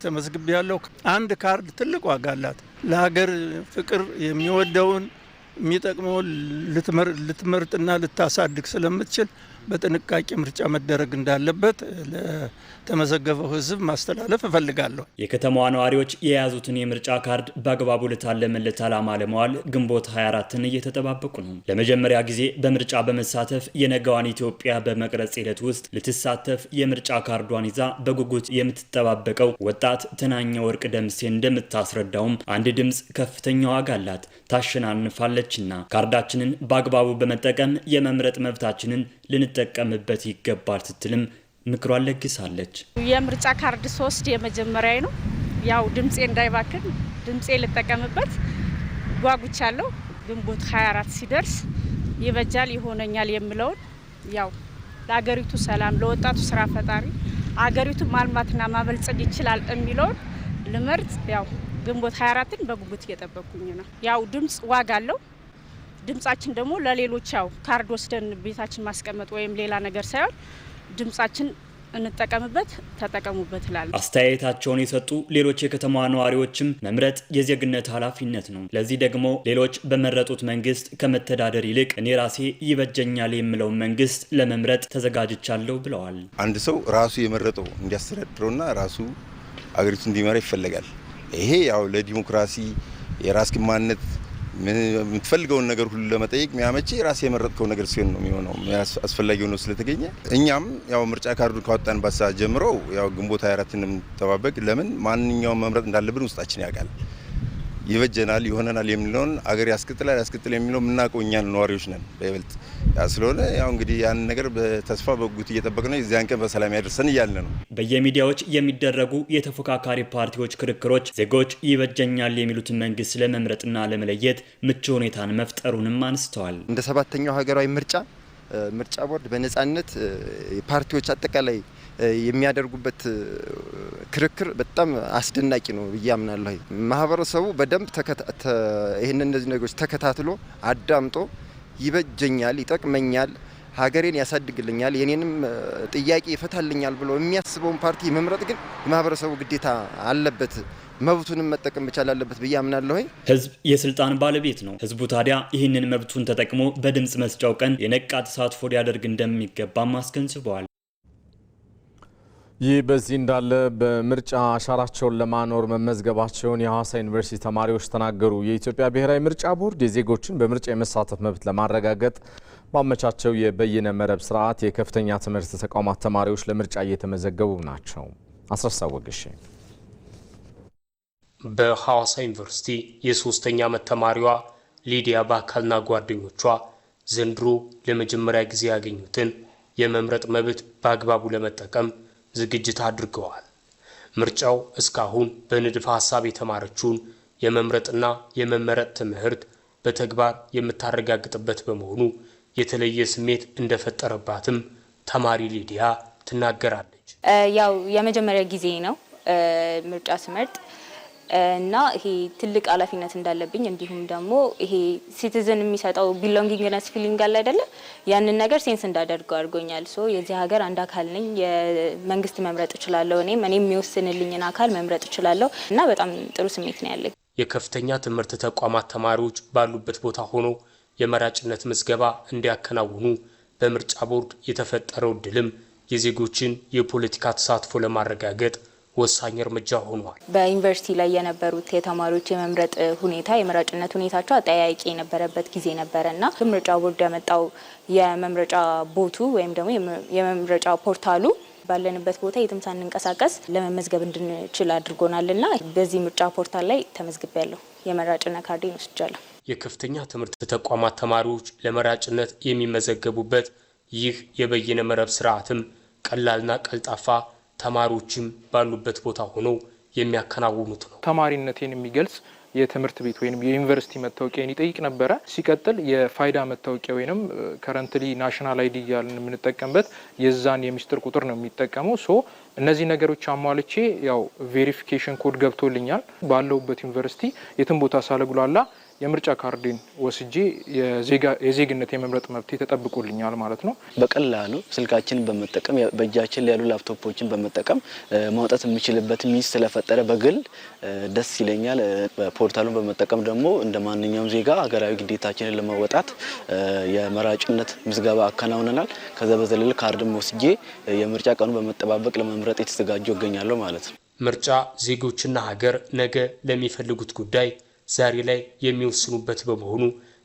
ተመዝግቤያለሁ። አንድ ካርድ ትልቅ ዋጋ አላት። ለሀገር ፍቅር የሚወደውን የሚጠቅመውን ልትመርጥና ልታሳድግ ስለምትችል በጥንቃቄ ምርጫ መደረግ እንዳለበት ለተመዘገበው ሕዝብ ማስተላለፍ እፈልጋለሁ። የከተማዋ ነዋሪዎች የያዙትን የምርጫ ካርድ በአግባቡ ለታለመለት ዓላማ ለማዋል ግንቦት 24ን እየተጠባበቁ ነው። ለመጀመሪያ ጊዜ በምርጫ በመሳተፍ የነገዋን ኢትዮጵያ በመቅረጽ ሂደት ውስጥ ልትሳተፍ የምርጫ ካርዷን ይዛ በጉጉት የምትጠባበቀው ወጣት ተናኘ ወርቅ ደምሴ እንደምታስረዳውም አንድ ድምፅ ከፍተኛ ዋጋ አላት፣ ታሸናንፋለችና ካርዳችንን በአግባቡ በመጠቀም የመምረጥ መብታችንን ልንጠቀምበት ይገባል ስትልም ምክሯን ለግሳለች። የምርጫ ካርድ 3 የመጀመሪያ ነው። ያው ድምጼ እንዳይባክን ድምጼ ልጠቀምበት ጓጉቻለሁ። ግንቦት 24 ሲደርስ ይበጃል ይሆነኛል የሚለውን ያው ለአገሪቱ ሰላም፣ ለወጣቱ ስራ ፈጣሪ አገሪቱ ማልማትና ማበልጸግ ይችላል የሚለውን ልመርጥ ያው ግንቦት 24ን በጉጉት እየጠበቁኝ ነው። ያው ድምጽ ዋጋ አለው። ድምጻችን ደግሞ ለሌሎች ያው ካርድ ወስደን ቤታችን ማስቀመጥ ወይም ሌላ ነገር ሳይሆን ድምጻችን እንጠቀምበት፣ ተጠቀሙበት ይላል። አስተያየታቸውን የሰጡ ሌሎች የከተማዋ ነዋሪዎችም መምረጥ የዜግነት ኃላፊነት ነው፣ ለዚህ ደግሞ ሌሎች በመረጡት መንግስት ከመተዳደር ይልቅ እኔ ራሴ ይበጀኛል የሚለውን መንግስት ለመምረጥ ተዘጋጅቻለሁ ብለዋል። አንድ ሰው ራሱ የመረጠው እንዲያስተዳድረውና ራሱ አገሪቱ እንዲመራ ይፈልጋል። ይሄ ያው ለዲሞክራሲ የራስ ማንነት የምትፈልገውን ነገር ሁሉ ለመጠየቅ የሚያመች ራስ የመረጥከው ነገር ሲሆን ነው የሚሆነው። አስፈላጊ ሆኖ ስለተገኘ እኛም ያው ምርጫ ካርዱን ካወጣን ባሳ ጀምሮ ያው ግንቦት 24ን ተባበቅ ለምን ማንኛውም መምረጥ እንዳለብን ውስጣችን ያውቃል። ይበጀናል ይሆነናል የሚለውን አገር ያስቀጥላል የሚለው የምናውቀው እኛን ነዋሪዎች ነን በይበልጥ። ያ ስለሆነ ያው እንግዲህ ያን ነገር በተስፋ በጉት እየጠበቅን ነው። እዚያን ቀን በሰላም ያደርሰን እያልን ነው። በየሚዲያዎች የሚደረጉ የተፎካካሪ ፓርቲዎች ክርክሮች ዜጎች ይበጀኛል የሚሉትን መንግስት ለመምረጥና ለመለየት ምቹ ሁኔታን መፍጠሩንም አንስተዋል። እንደ ሰባተኛው ሀገራዊ ምርጫ ቦርድ በነጻነት ፓርቲዎች አጠቃላይ የሚያደርጉበት ክርክር በጣም አስደናቂ ነው ብዬ አምናለሁ። ማህበረሰቡ በደንብ ይህንን እነዚህ ነገሮች ተከታትሎ አዳምጦ ይበጀኛል፣ ይጠቅመኛል፣ ሀገሬን ያሳድግልኛል፣ የኔንም ጥያቄ ይፈታልኛል ብሎ የሚያስበውን ፓርቲ መምረጥ ግን የማህበረሰቡ ግዴታ አለበት። መብቱንም መጠቀም ብቻ አለበት ብዬ አምናለሁ። ህዝብ የስልጣን ባለቤት ነው። ህዝቡ ታዲያ ይህንን መብቱን ተጠቅሞ በድምጽ መስጫው ቀን የነቃ ተሳትፎ ሊያደርግ እንደሚገባም አስገንዝበዋል። ይህ በዚህ እንዳለ በምርጫ አሻራቸውን ለማኖር መመዝገባቸውን የሐዋሳ ዩኒቨርሲቲ ተማሪዎች ተናገሩ። የኢትዮጵያ ብሔራዊ ምርጫ ቦርድ የዜጎችን በምርጫ የመሳተፍ መብት ለማረጋገጥ ባመቻቸው የበይነ መረብ ስርዓት የከፍተኛ ትምህርት ተቋማት ተማሪዎች ለምርጫ እየተመዘገቡ ናቸው። አስረሳ ወግሼ በሐዋሳ ዩኒቨርሲቲ የ3ኛ ዓመት ተማሪዋ ሊዲያ ባካልና ጓደኞቿ ዘንድሮ ለመጀመሪያ ጊዜ ያገኙትን የመምረጥ መብት በአግባቡ ለመጠቀም ዝግጅት አድርገዋል። ምርጫው እስካሁን በንድፈ ሐሳብ የተማረችውን የመምረጥና የመመረጥ ትምህርት በተግባር የምታረጋግጥበት በመሆኑ የተለየ ስሜት እንደፈጠረባትም ተማሪ ሊዲያ ትናገራለች። ያው የመጀመሪያ ጊዜ ነው ምርጫ ስመርጥ እና ይሄ ትልቅ ኃላፊነት እንዳለብኝ እንዲሁም ደግሞ ይሄ ሲቲዝን የሚሰጠው ቢሎንጊንግነስ ፊሊንግ አለ አይደለ? ያንን ነገር ሴንስ እንዳደርገው አድርጎኛል። ሶ የዚህ ሀገር አንድ አካል ነኝ። የመንግስት መምረጥ እችላለሁ። እኔም የሚወስንልኝን አካል መምረጥ እችላለሁ እና በጣም ጥሩ ስሜት ነው ያለኝ። የከፍተኛ ትምህርት ተቋማት ተማሪዎች ባሉበት ቦታ ሆኖ የመራጭነት ምዝገባ እንዲያከናውኑ በምርጫ ቦርድ የተፈጠረው እድልም የዜጎችን የፖለቲካ ተሳትፎ ለማረጋገጥ ወሳኝ እርምጃ ሆኗል። በዩኒቨርሲቲ ላይ የነበሩት የተማሪዎች የመምረጥ ሁኔታ የመራጭነት ሁኔታቸው አጠያያቂ የነበረበት ጊዜ ነበረና ምርጫ ቦርድ ያመጣው የመምረጫ ቦቱ ወይም ደግሞ የመምረጫ ፖርታሉ ባለንበት ቦታ የትም ሳንንቀሳቀስ ለመመዝገብ እንድንችል አድርጎናልና በዚህ ምርጫ ፖርታል ላይ ተመዝግቤያለሁ። የመራጭነት ካርዴን ወስጃለሁ። የከፍተኛ ትምህርት ተቋማት ተማሪዎች ለመራጭነት የሚመዘገቡበት ይህ የበይነ መረብ ስርዓትም ቀላልና ቀልጣፋ ተማሪዎችም ባሉበት ቦታ ሆነው የሚያከናውኑት ነው። ተማሪነቴን የሚገልጽ የትምህርት ቤት ወይም የዩኒቨርሲቲ መታወቂያን ይጠይቅ ነበረ። ሲቀጥል የፋይዳ መታወቂያ ወይም ከረንትሊ ናሽናል አይዲ እያልን የምንጠቀምበት የዛን የሚስጥር ቁጥር ነው የሚጠቀመው። ሶ እነዚህ ነገሮች አሟልቼ ያው ቬሪፊኬሽን ኮድ ገብቶልኛል። ባለሁበት ዩኒቨርሲቲ የትም ቦታ ሳለጉላላ የምርጫ ካርዴን ወስጄ የዜግነት የመምረጥ መብት ተጠብቆልኛል ማለት ነው። በቀላሉ ስልካችንን በመጠቀም በእጃችን ያሉ ላፕቶፖችን በመጠቀም ማውጣት የሚችልበት ሚንስ ስለፈጠረ በግል ደስ ይለኛል። ፖርታሉን በመጠቀም ደግሞ እንደ ማንኛውም ዜጋ ሀገራዊ ግዴታችንን ለመወጣት የመራጭነት ምዝገባ አከናውነናል። ከዛ በዘለለ ካርድም ወስጄ የምርጫ ቀኑ በመጠባበቅ ለመምረጥ የተዘጋጀው እገኛለሁ ማለት ነው። ምርጫ ዜጎችና ሀገር ነገ ለሚፈልጉት ጉዳይ ዛሬ ላይ የሚወስኑበት በመሆኑ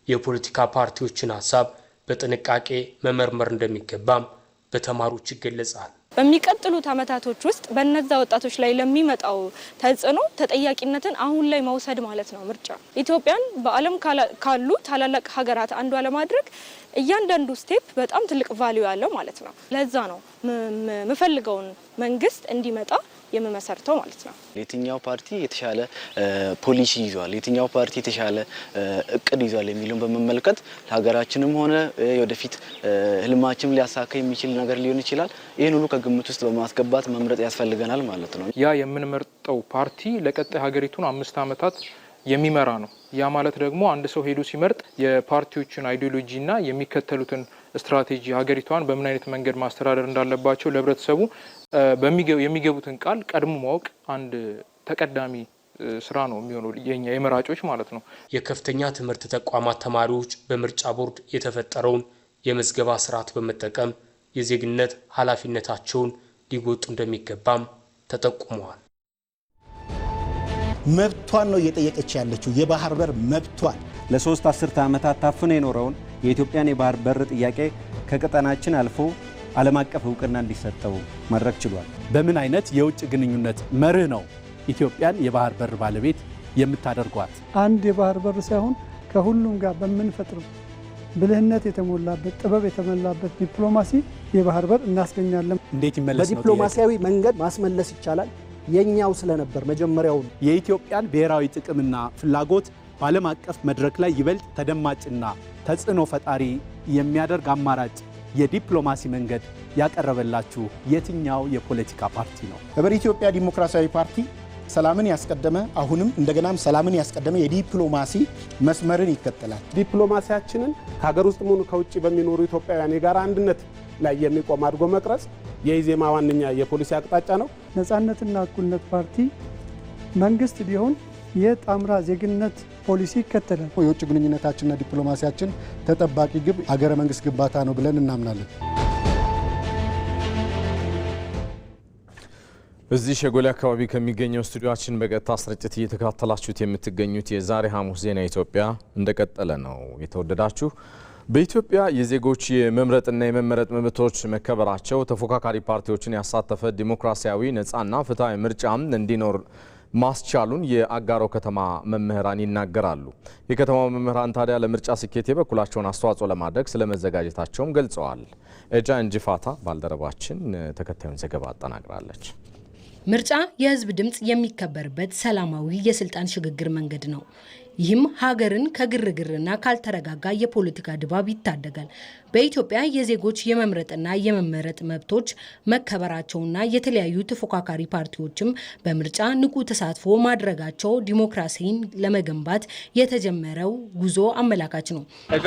የፖለቲካ ፓርቲዎችን ሀሳብ በጥንቃቄ መመርመር እንደሚገባም በተማሪዎች ይገለጻል። በሚቀጥሉት ዓመታቶች ውስጥ በነዛ ወጣቶች ላይ ለሚመጣው ተጽዕኖ ተጠያቂነትን አሁን ላይ መውሰድ ማለት ነው። ምርጫ ኢትዮጵያን በዓለም ካሉ ታላላቅ ሀገራት አንዷ ለማድረግ እያንዳንዱ ስቴፕ በጣም ትልቅ ቫልዩ ያለው ማለት ነው። ለዛ ነው የምፈልገውን መንግስት እንዲመጣ የምመሰርተው ማለት ነው። የትኛው ፓርቲ የተሻለ ፖሊሲ ይዟል፣ የትኛው ፓርቲ የተሻለ እቅድ ይዟል የሚለውን በመመልከት ለሀገራችንም ሆነ ወደፊት ህልማችን ሊያሳካ የሚችል ነገር ሊሆን ይችላል። ይህን ሁሉ ከግምት ውስጥ በማስገባት መምረጥ ያስፈልገናል ማለት ነው። ያ የምንመርጠው ፓርቲ ለቀጣይ ሀገሪቱን 5 ዓመታት የሚመራ ነው። ያ ማለት ደግሞ አንድ ሰው ሄዶ ሲመርጥ የፓርቲዎችን አይዲዮሎጂና የሚከተሉትን ስትራቴጂ ሀገሪቷን በምን አይነት መንገድ ማስተዳደር እንዳለባቸው ለህብረተሰቡ የሚገቡትን ቃል ቀድሞ ማወቅ አንድ ተቀዳሚ ስራ ነው የሚሆነው የኛ የመራጮች ማለት ነው። የከፍተኛ ትምህርት ተቋማት ተማሪዎች በምርጫ ቦርድ የተፈጠረውን የምዝገባ ስርዓት በመጠቀም የዜግነት ኃላፊነታቸውን ሊወጡ እንደሚገባም ተጠቁመዋል። መብቷን ነው እየጠየቀች ያለችው፣ የባህር በር መብቷን። ለ3 አስርተ ዓመታት ታፍኖ የኖረውን የኢትዮጵያን የባህር በር ጥያቄ ከቀጠናችን አልፎ ዓለም አቀፍ እውቅና እንዲሰጠው ማድረግ ችሏል። በምን አይነት የውጭ ግንኙነት መርህ ነው ኢትዮጵያን የባህር በር ባለቤት የምታደርጓት? አንድ የባህር በር ሳይሆን ከሁሉም ጋር በምንፈጥረው ብልህነት የተሞላበት ጥበብ የተሞላበት ዲፕሎማሲ የባህር በር እናስገኛለን። እንዴት ይመለስ ነው? በዲፕሎማሲያዊ መንገድ ማስመለስ ይቻላል። የኛው ስለነበር መጀመሪያው የኢትዮጵያን ብሔራዊ ጥቅምና ፍላጎት በዓለም አቀፍ መድረክ ላይ ይበልጥ ተደማጭና ተጽዕኖ ፈጣሪ የሚያደርግ አማራጭ የዲፕሎማሲ መንገድ ያቀረበላችሁ የትኛው የፖለቲካ ፓርቲ ነው? ህብረ ኢትዮጵያ ዲሞክራሲያዊ ፓርቲ ሰላምን ያስቀደመ አሁንም እንደገናም ሰላምን ያስቀደመ የዲፕሎማሲ መስመርን ይከተላል። ዲፕሎማሲያችንን ከሀገር ውስጥ ሆኑ ከውጭ በሚኖሩ ኢትዮጵያውያን የጋራ አንድነት ላይ የሚቆም አድርጎ መቅረጽ የኢዜማ ዋነኛ የፖሊሲ አቅጣጫ ነው። ነጻነትና እኩልነት ፓርቲ መንግስት ቢሆን የጣምራ ዜግነት ፖሊሲ ይከተላል። የውጭ ግንኙነታችንና ዲፕሎማሲያችን ተጠባቂ ግብ ሀገረ መንግስት ግንባታ ነው ብለን እናምናለን። እዚህ ሸጎሌ አካባቢ ከሚገኘው ስቱዲዮአችን በቀጥታ ስርጭት እየተከታተላችሁት የምትገኙት የዛሬ ሐሙስ ዜና ኢትዮጵያ እንደቀጠለ ነው። የተወደዳችሁ በኢትዮጵያ የዜጎች የመምረጥና የመመረጥ መብቶች መከበራቸው ተፎካካሪ ፓርቲዎችን ያሳተፈ ዲሞክራሲያዊ ነፃና ፍትሃዊ ምርጫም እንዲኖር ማስቻሉን የአጋሮ ከተማ መምህራን ይናገራሉ። የከተማው መምህራን ታዲያ ለምርጫ ስኬት የበኩላቸውን አስተዋጽኦ ለማድረግ ስለመዘጋጀታቸውም ገልጸዋል። ኤጃ እንጂፋታ ባልደረባችን ተከታዩን ዘገባ አጠናቅራለች። ምርጫ የህዝብ ድምጽ የሚከበርበት ሰላማዊ የስልጣን ሽግግር መንገድ ነው። ይህም ሀገርን ከግርግርና ካልተረጋጋ የፖለቲካ ድባብ ይታደጋል። በኢትዮጵያ የዜጎች የመምረጥና የመመረጥ መብቶች መከበራቸውና የተለያዩ ተፎካካሪ ፓርቲዎችም በምርጫ ንቁ ተሳትፎ ማድረጋቸው ዲሞክራሲን ለመገንባት የተጀመረው ጉዞ አመላካች ነው። እጋ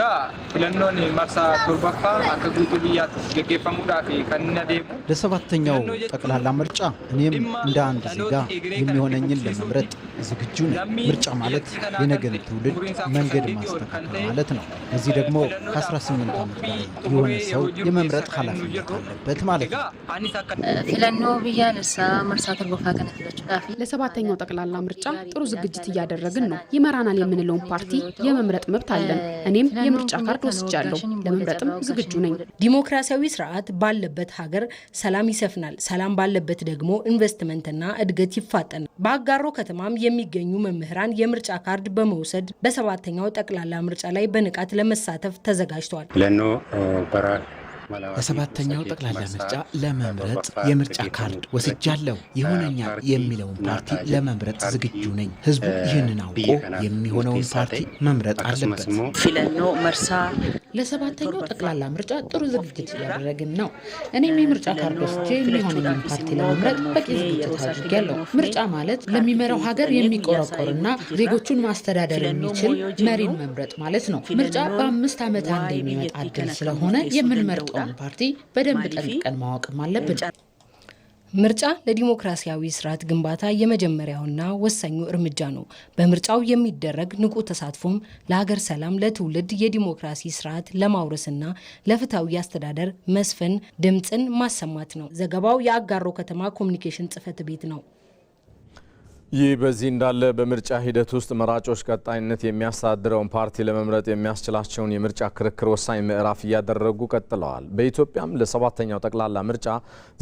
ፍለኖን መርሳ ቶርባፋ አከጉቱ ብያት ገገፈሙዳፊ ከነዴሙ ለሰባተኛው ጠቅላላ ምርጫ እኔም እንደ አንድ ዜጋ የሚሆነኝን ለመምረጥ ዝግጁ ነኝ። ምርጫ ማለት የነገን ትውልድ መንገድ ማስተካከል ማለት ነው። እዚህ ደግሞ ከ18 ዓመት በላይ የሆነ ሰው የመምረጥ ኃላፊነት አለበት ማለት ነው። ፍለኖ ብያ ለሳ መርሳ ቶርባፋ ከነፍለች ዳፊ ለሰባተኛው ጠቅላላ ምርጫ ጥሩ ዝግጅት እያደረግን ነው። ይመራናል የምንለውን ፓርቲ የመምረጥ መብት አለን። እኔም የምርጫ ካርድ ወስጃለሁ። ለመምረጥም ዝግጁ ነኝ። ዲሞክራሲያዊ ስርዓት ባለበት ሀገር ሰላም ይሰፍናል። ሰላም ባለበት ደግሞ ኢንቨስትመንትና እድገት ይፋጠናል። በአጋሮ ከተማም የሚገኙ መምህራን የምርጫ ካርድ በመውሰድ በሰባተኛው ጠቅላላ ምርጫ ላይ በንቃት ለመሳተፍ ተዘጋጅተዋል። በሰባተኛው ጠቅላላ ምርጫ ለመምረጥ የምርጫ ካርድ ወስጃለሁ። ይሆነኛል የሚለውን ፓርቲ ለመምረጥ ዝግጁ ነኝ። ህዝቡ ይህንን አውቆ የሚሆነውን ፓርቲ መምረጥ አለበት። ፍለኖ መርሳ ለሰባተኛው ጠቅላላ ምርጫ ጥሩ ዝግጅት እያደረግን ነው። እኔም የምርጫ ካርድ ወስጄ የሚሆነኝን ፓርቲ ለመምረጥ በቂ ዝግጅት አድርጌያለሁ። ምርጫ ማለት ለሚመራው ሀገር የሚቆረቆርና ዜጎቹን ማስተዳደር የሚችል መሪን መምረጥ ማለት ነው። ምርጫ በ5 ዓመት አንድ የሚመጣ እድል ስለሆነ የምንመርጠው ፓርቲ በደንብ ጠንቅቀን ማወቅም አለብን። ምርጫ ለዲሞክራሲያዊ ስርዓት ግንባታ የመጀመሪያውና ወሳኙ እርምጃ ነው። በምርጫው የሚደረግ ንቁ ተሳትፎም ለሀገር ሰላም፣ ለትውልድ የዲሞክራሲ ስርዓት ለማውረስና ለፍትሃዊ አስተዳደር መስፈን ድምፅን ማሰማት ነው። ዘገባው የአጋሮ ከተማ ኮሚኒኬሽን ጽሕፈት ቤት ነው። ይህ በዚህ እንዳለ በምርጫ ሂደት ውስጥ መራጮች ቀጣይነት የሚያስተዳድረውን ፓርቲ ለመምረጥ የሚያስችላቸውን የምርጫ ክርክር ወሳኝ ምዕራፍ እያደረጉ ቀጥለዋል። በኢትዮጵያም ለሰባተኛው ጠቅላላ ምርጫ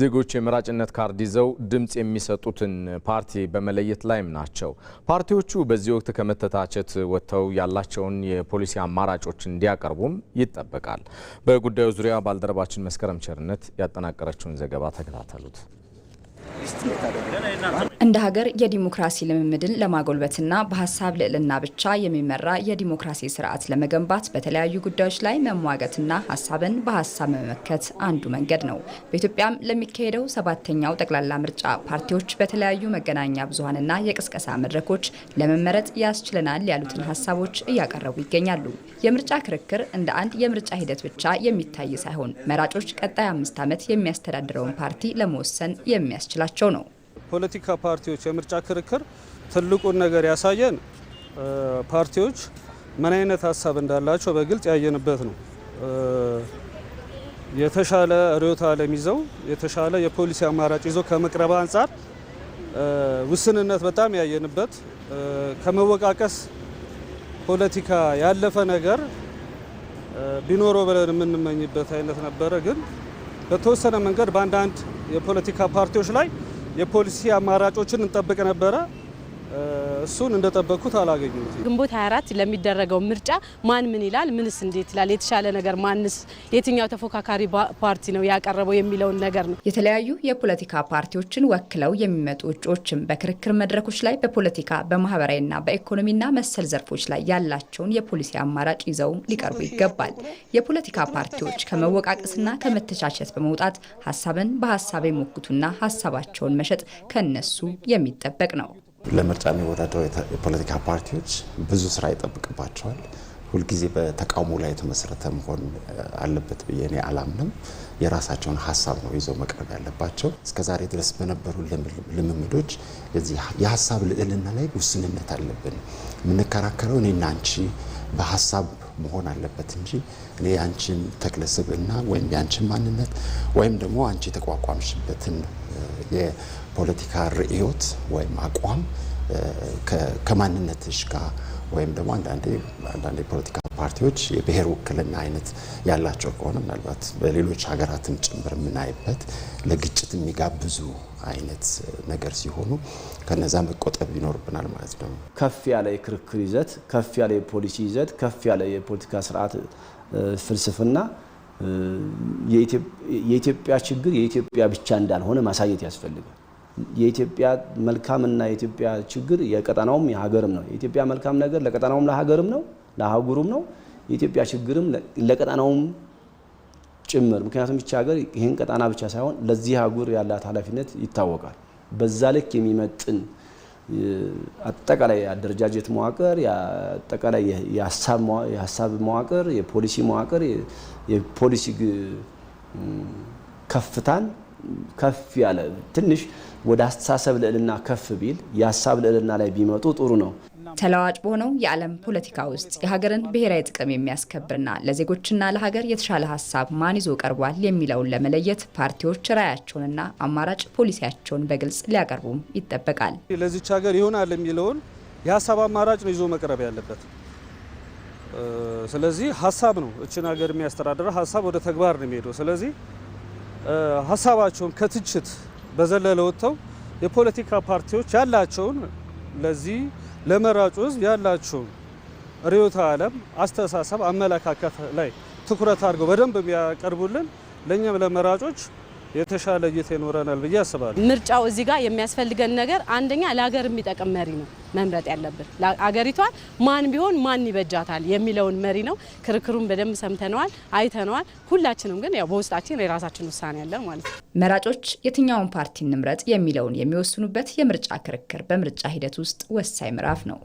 ዜጎች የመራጭነት ካርድ ይዘው ድምፅ የሚሰጡትን ፓርቲ በመለየት ላይም ናቸው። ፓርቲዎቹ በዚህ ወቅት ከመተታቸት ወጥተው ያላቸውን የፖሊሲ አማራጮች እንዲያቀርቡም ይጠበቃል። በጉዳዩ ዙሪያ ባልደረባችን መስከረም ቸርነት ያጠናቀረችውን ዘገባ ተከታተሉት። እንደ ሀገር የዲሞክራሲ ልምምድን ለማጎልበትና በሀሳብ ልዕልና ብቻ የሚመራ የዲሞክራሲ ስርዓት ለመገንባት በተለያዩ ጉዳዮች ላይ መሟገትና ሀሳብን በሀሳብ መመከት አንዱ መንገድ ነው። በኢትዮጵያም ለሚካሄደው ሰባተኛው ጠቅላላ ምርጫ ፓርቲዎች በተለያዩ መገናኛ ብዙኃንና የቅስቀሳ መድረኮች ለመመረጥ ያስችለናል ያሉትን ሀሳቦች እያቀረቡ ይገኛሉ። የምርጫ ክርክር እንደ አንድ የምርጫ ሂደት ብቻ የሚታይ ሳይሆን መራጮች ቀጣይ 5 ዓመት የሚያስተዳድረውን ፓርቲ ለመወሰን የሚያስችላቸው ነው። ፖለቲካ ፓርቲዎች የምርጫ ክርክር ትልቁን ነገር ያሳየን ፓርቲዎች ምን አይነት ሀሳብ እንዳላቸው በግልጽ ያየንበት ነው። የተሻለ ርዕዮተ ዓለም ይዘው የተሻለ የፖሊሲ አማራጭ ይዘው ከመቅረብ አንጻር ውስንነት በጣም ያየንበት፣ ከመወቃቀስ ፖለቲካ ያለፈ ነገር ቢኖረው ብለን የምንመኝበት አይነት ነበረ። ግን በተወሰነ መንገድ በአንዳንድ የፖለቲካ ፓርቲዎች ላይ የፖሊሲ አማራጮችን እንጠብቅ ነበረ። እሱን እንደጠበቁት አላገኙትም። ግንቦት 24 ለሚደረገው ምርጫ ማን ምን ይላል፣ ምንስ እንዴት ይላል፣ የተሻለ ነገር ማንስ የትኛው ተፎካካሪ ፓርቲ ነው ያቀረበው የሚለውን ነገር ነው። የተለያዩ የፖለቲካ ፓርቲዎችን ወክለው የሚመጡ እጩዎችም በክርክር መድረኮች ላይ በፖለቲካ በማህበራዊና በኢኮኖሚና መሰል ዘርፎች ላይ ያላቸውን የፖሊሲ አማራጭ ይዘው ሊቀርቡ ይገባል። የፖለቲካ ፓርቲዎች ከመወቃቀስና ከመተቻቸት በመውጣት ሀሳብን በሀሳብ የሞክቱና ሀሳባቸውን መሸጥ ከነሱ የሚጠበቅ ነው። ለምርጫ የሚወዳደሩ የፖለቲካ ፓርቲዎች ብዙ ስራ ይጠብቅባቸዋል። ሁልጊዜ በተቃውሞ ላይ የተመሰረተ መሆን አለበት ብዬ እኔ አላምንም። የራሳቸውን ሀሳብ ነው ይዘው መቅረብ ያለባቸው። እስከዛሬ ድረስ በነበሩ ልምምዶች የሀሳብ ልዕልና ላይ ውስንነት አለብን። የምንከራከረው እኔና አንቺ በሀሳብ መሆን አለበት እንጂ እኔ ያንቺን ተክለ ስብዕና ወይም ያንቺን ማንነት ወይም ደግሞ አንቺ የተቋቋምሽበትን የፖለቲካ ርዕዮት ወይም አቋም ከማንነትሽ ጋር ወይም ደግሞ አንዳንዴ የፖለቲካ ፓርቲዎች የብሔር ውክልና አይነት ያላቸው ከሆነ ምናልባት በሌሎች ሀገራትም ጭምር የምናይበት ለግጭት የሚጋብዙ አይነት ነገር ሲሆኑ ከነዛ መቆጠብ ይኖርብናል ማለት ነው። ከፍ ያለ የክርክር ይዘት፣ ከፍ ያለ የፖሊሲ ይዘት፣ ከፍ ያለ የፖለቲካ ስርዓት ፍልስፍና የኢትዮጵያ ችግር የኢትዮጵያ ብቻ እንዳልሆነ ማሳየት ያስፈልጋል። የኢትዮጵያ መልካምና የኢትዮጵያ ችግር የቀጠናውም የሀገርም ነው። የኢትዮጵያ መልካም ነገር ለቀጠናውም ለሀገርም ነው፣ ለአህጉሩም ነው። የኢትዮጵያ ችግርም ለቀጠናውም ጭምር። ምክንያቱም ብቻ ሀገር ይህን ቀጠና ብቻ ሳይሆን ለዚህ አህጉር ያላት ኃላፊነት ይታወቃል። በዛ ልክ የሚመጥን አጠቃላይ አደረጃጀት መዋቅር፣ አጠቃላይ የሀሳብ መዋቅር፣ የፖሊሲ መዋቅር፣ የፖሊሲ ከፍታን ከፍ ያለ ትንሽ ወደ አስተሳሰብ ልዕልና ከፍ ቢል የሀሳብ ልዕልና ላይ ቢመጡ ጥሩ ነው። ተለዋጭ በሆነው የዓለም ፖለቲካ ውስጥ የሀገርን ብሔራዊ ጥቅም የሚያስከብርና ለዜጎችና ለሀገር የተሻለ ሀሳብ ማን ይዞ ቀርቧል የሚለውን ለመለየት ፓርቲዎች ራዕያቸውንና አማራጭ ፖሊሲያቸውን በግልጽ ሊያቀርቡም ይጠበቃል። ለዚች ሀገር ይሆናል የሚለውን የሀሳብ አማራጭ ነው ይዞ መቅረብ ያለበት። ስለዚህ ሀሳብ ነው እችን ሀገር የሚያስተዳድረው፣ ሀሳብ ወደ ተግባር ነው የሚሄደው። ስለዚህ ሀሳባቸውን ከትችት በዘለለ ወጥተው የፖለቲካ ፓርቲዎች ያላቸውን ለዚህ ለመራጩ ሕዝብ ያላቸውን ርዕዮተ ዓለም፣ አስተሳሰብ፣ አመለካከት ላይ ትኩረት አድርገው በደንብ የሚያቀርቡልን ለእኛም ለመራጮች የተሻለ እይታ ይኖረናል ብዬ አስባለሁ። ምርጫው እዚህ ጋር የሚያስፈልገን ነገር አንደኛ ለሀገር የሚጠቅም መሪ ነው መምረጥ ያለብን። አገሪቷን ማን ቢሆን ማን ይበጃታል የሚለውን መሪ ነው። ክርክሩን በደንብ ሰምተነዋል፣ አይተነዋል። ሁላችንም ግን ያው በውስጣችን የራሳችን ውሳኔ ያለን ማለት ነው። መራጮች የትኛውን ፓርቲ እንምረጥ የሚለውን የሚወስኑበት የምርጫ ክርክር በምርጫ ሂደት ውስጥ ወሳኝ ምዕራፍ ነው።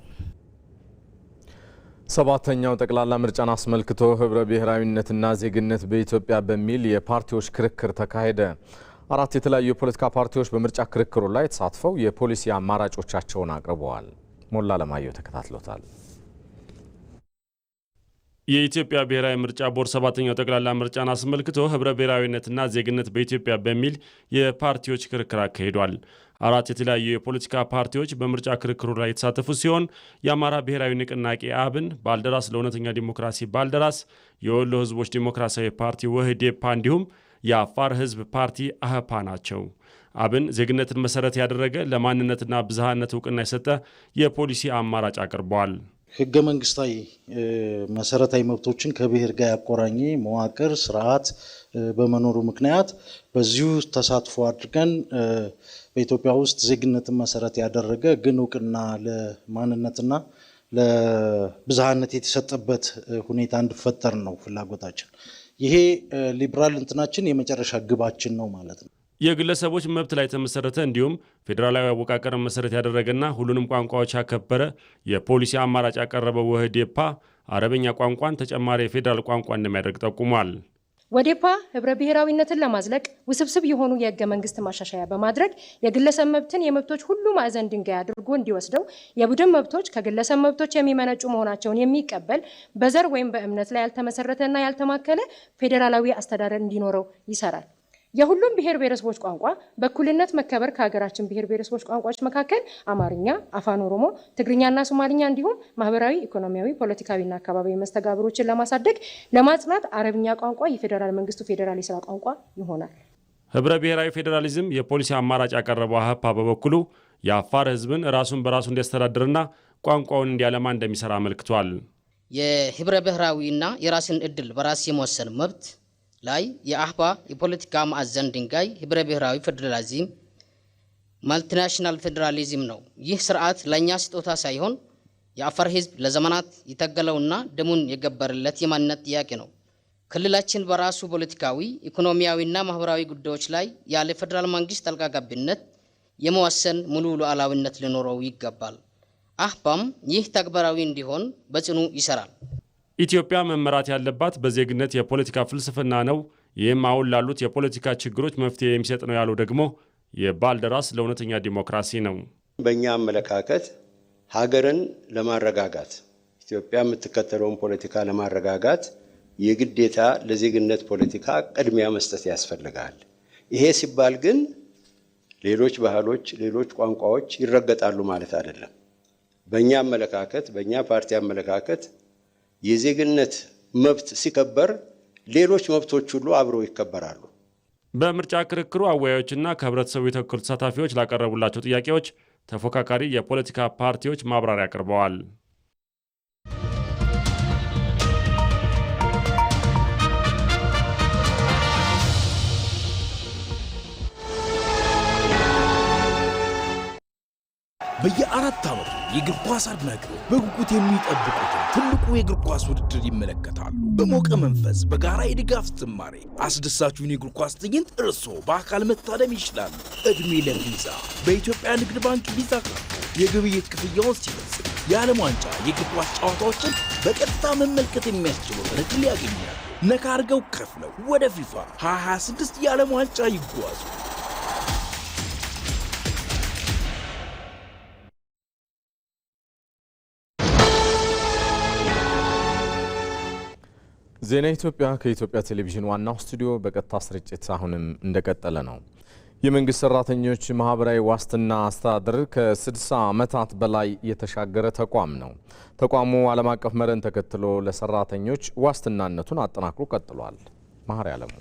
ሰባተኛው ጠቅላላ ምርጫን አስመልክቶ ህብረ ብሔራዊነትና ዜግነት በኢትዮጵያ በሚል የፓርቲዎች ክርክር ተካሄደ። 4 የተለያዩ የፖለቲካ ፓርቲዎች በምርጫ ክርክሩ ላይ ተሳትፈው የፖሊሲ አማራጮቻቸውን አቅርበዋል። ሞላ ለማየሁ ተከታትሎታል። የኢትዮጵያ ብሔራዊ ምርጫ ቦርድ 7ኛው ጠቅላላ ምርጫን አስመልክቶ ህብረ ብሔራዊነትና ዜግነት በኢትዮጵያ በሚል የፓርቲዎች ክርክር አካሂዷል። 4 የተለያዩ የፖለቲካ ፓርቲዎች በምርጫ ክርክሩ ላይ የተሳተፉ ሲሆን የአማራ ብሔራዊ ንቅናቄ አብን፣ ባልደራስ ለእውነተኛ ዲሞክራሲ ባልደራስ፣ የወሎ ህዝቦች ዲሞክራሲያዊ ፓርቲ ወህዴፓ እንዲሁም የአፋር ህዝብ ፓርቲ አህፓ ናቸው። አብን ዜግነትን መሰረት ያደረገ ለማንነትና ብዝሃነት እውቅና የሰጠ የፖሊሲ አማራጭ አቅርበዋል። ህገ መንግስታዊ መሰረታዊ መብቶችን ከብሔር ጋር ያቆራኘ መዋቅር ስርዓት በመኖሩ ምክንያት በዚሁ ተሳትፎ አድርገን በኢትዮጵያ ውስጥ ዜግነትን መሰረት ያደረገ ግን እውቅና ለማንነትና ለብዝሃነት የተሰጠበት ሁኔታ እንዲፈጠር ነው ፍላጎታችን። ይሄ ሊበራል እንትናችን የመጨረሻ ግባችን ነው ማለት ነው። የግለሰቦች መብት ላይ የተመሰረተ እንዲሁም ፌዴራላዊ አወቃቀርን መሰረት ያደረገና ሁሉንም ቋንቋዎች ያከበረ የፖሊሲ አማራጭ ያቀረበው ወህዴፓ አረበኛ ቋንቋን ተጨማሪ የፌዴራል ቋንቋ እንደሚያደርግ ጠቁሟል። ወዴፓ ህብረ ብሔራዊነትን ለማዝለቅ ውስብስብ የሆኑ የህገ መንግስት ማሻሻያ በማድረግ የግለሰብ መብትን የመብቶች ሁሉ ማዕዘን ድንጋይ አድርጎ እንዲወስደው፣ የቡድን መብቶች ከግለሰብ መብቶች የሚመነጩ መሆናቸውን የሚቀበል በዘር ወይም በእምነት ላይ ያልተመሰረተና ያልተማከለ ፌዴራላዊ አስተዳደር እንዲኖረው ይሰራል። የሁሉም ብሔር ብሔረሰቦች ቋንቋ በእኩልነት መከበር ከሀገራችን ብሔር ብሔረሰቦች ቋንቋዎች መካከል አማርኛ፣ አፋን ኦሮሞ፣ ትግርኛና ሶማሊኛ እንዲሁም ማህበራዊ፣ ኢኮኖሚያዊ፣ ፖለቲካዊና አካባቢያዊ መስተጋብሮችን ለማሳደግ ለማጽናት አረብኛ ቋንቋ የፌዴራል መንግስቱ ፌዴራል የስራ ቋንቋ ይሆናል። ህብረ ብሔራዊ ፌዴራሊዝም የፖሊሲ አማራጭ ያቀረበው አህፓ በበኩሉ የአፋር ህዝብን ራሱን በራሱ እንዲያስተዳድርና ቋንቋውን እንዲያለማ እንደሚሰራ አመልክቷል። የህብረ ብሔራዊና የራስን እድል በራስ የመወሰን መብት ላይ የአህፓ የፖለቲካ ማዕዘን ድንጋይ ህብረ ብሔራዊ ፌዴራሊዝም ማልቲናሽናል ፌዴራሊዝም ነው። ይህ ስርዓት ለእኛ ስጦታ ሳይሆን የአፋር ህዝብ ለዘመናት የታገለውና ደሙን የገበረለት የማንነት ጥያቄ ነው። ክልላችን በራሱ ፖለቲካዊ፣ ኢኮኖሚያዊና ማህበራዊ ጉዳዮች ላይ ያለ ፌዴራል መንግስት ጣልቃ ገብነት የመወሰን ሙሉ ሉዓላዊነት ሊኖረው ይገባል። አህፓም ይህ ተግባራዊ እንዲሆን በጽኑ ይሰራል። ኢትዮጵያ መመራት ያለባት በዜግነት የፖለቲካ ፍልስፍና ነው። ይህም አሁን ላሉት የፖለቲካ ችግሮች መፍትሄ የሚሰጥ ነው ያለው ደግሞ የባልደራስ ለእውነተኛ ዲሞክራሲ ነው። በእኛ አመለካከት ሀገርን ለማረጋጋት ኢትዮጵያ የምትከተለውን ፖለቲካ ለማረጋጋት የግዴታ ለዜግነት ፖለቲካ ቅድሚያ መስጠት ያስፈልጋል። ይሄ ሲባል ግን ሌሎች ባህሎች፣ ሌሎች ቋንቋዎች ይረገጣሉ ማለት አይደለም። በእኛ አመለካከት በእኛ ፓርቲ አመለካከት የዜግነት መብት ሲከበር ሌሎች መብቶች ሁሉ አብረው ይከበራሉ። በምርጫ ክርክሩ አወያዮችና ከህብረተሰቡ የተወከሉ ተሳታፊዎች ላቀረቡላቸው ጥያቄዎች ተፎካካሪ የፖለቲካ ፓርቲዎች ማብራሪያ አቅርበዋል። በየ4 ዓመቱ የእግር ኳስ አድናቂዎች በጉጉት የሚጠብቁትን ትልቁ የእግር ኳስ ውድድር ይመለከታሉ። በሞቀ መንፈስ በጋራ የድጋፍ ዝማሬ አስደሳቹን የእግር ኳስ ትዕይንት እርስዎ በአካል መታደም ይችላሉ። ዕድሜ ለቪዛ! በኢትዮጵያ ንግድ ባንክ ቪዛ ካርድ የግብይት ክፍያውን ሲፈጽሙ የዓለም ዋንጫ የእግር ኳስ ጨዋታዎችን በቀጥታ መመልከት የሚያስችለው ዕድል ያገኛሉ። ነካ አድርገው ከፍለው ወደ ፊፋ 2026 የዓለም ዋንጫ ይጓዙ። ዜና ኢትዮጵያ ከኢትዮጵያ ቴሌቪዥን ዋናው ስቱዲዮ በቀጥታ ስርጭት አሁንም እንደቀጠለ ነው። የመንግስት ሰራተኞች ማህበራዊ ዋስትና አስተዳደር ከ60 ዓመታት በላይ የተሻገረ ተቋም ነው። ተቋሙ ዓለም አቀፍ መርህን ተከትሎ ለሰራተኞች ዋስትናነቱን አጠናክሮ ቀጥሏል። ማህሪ ዓለሙ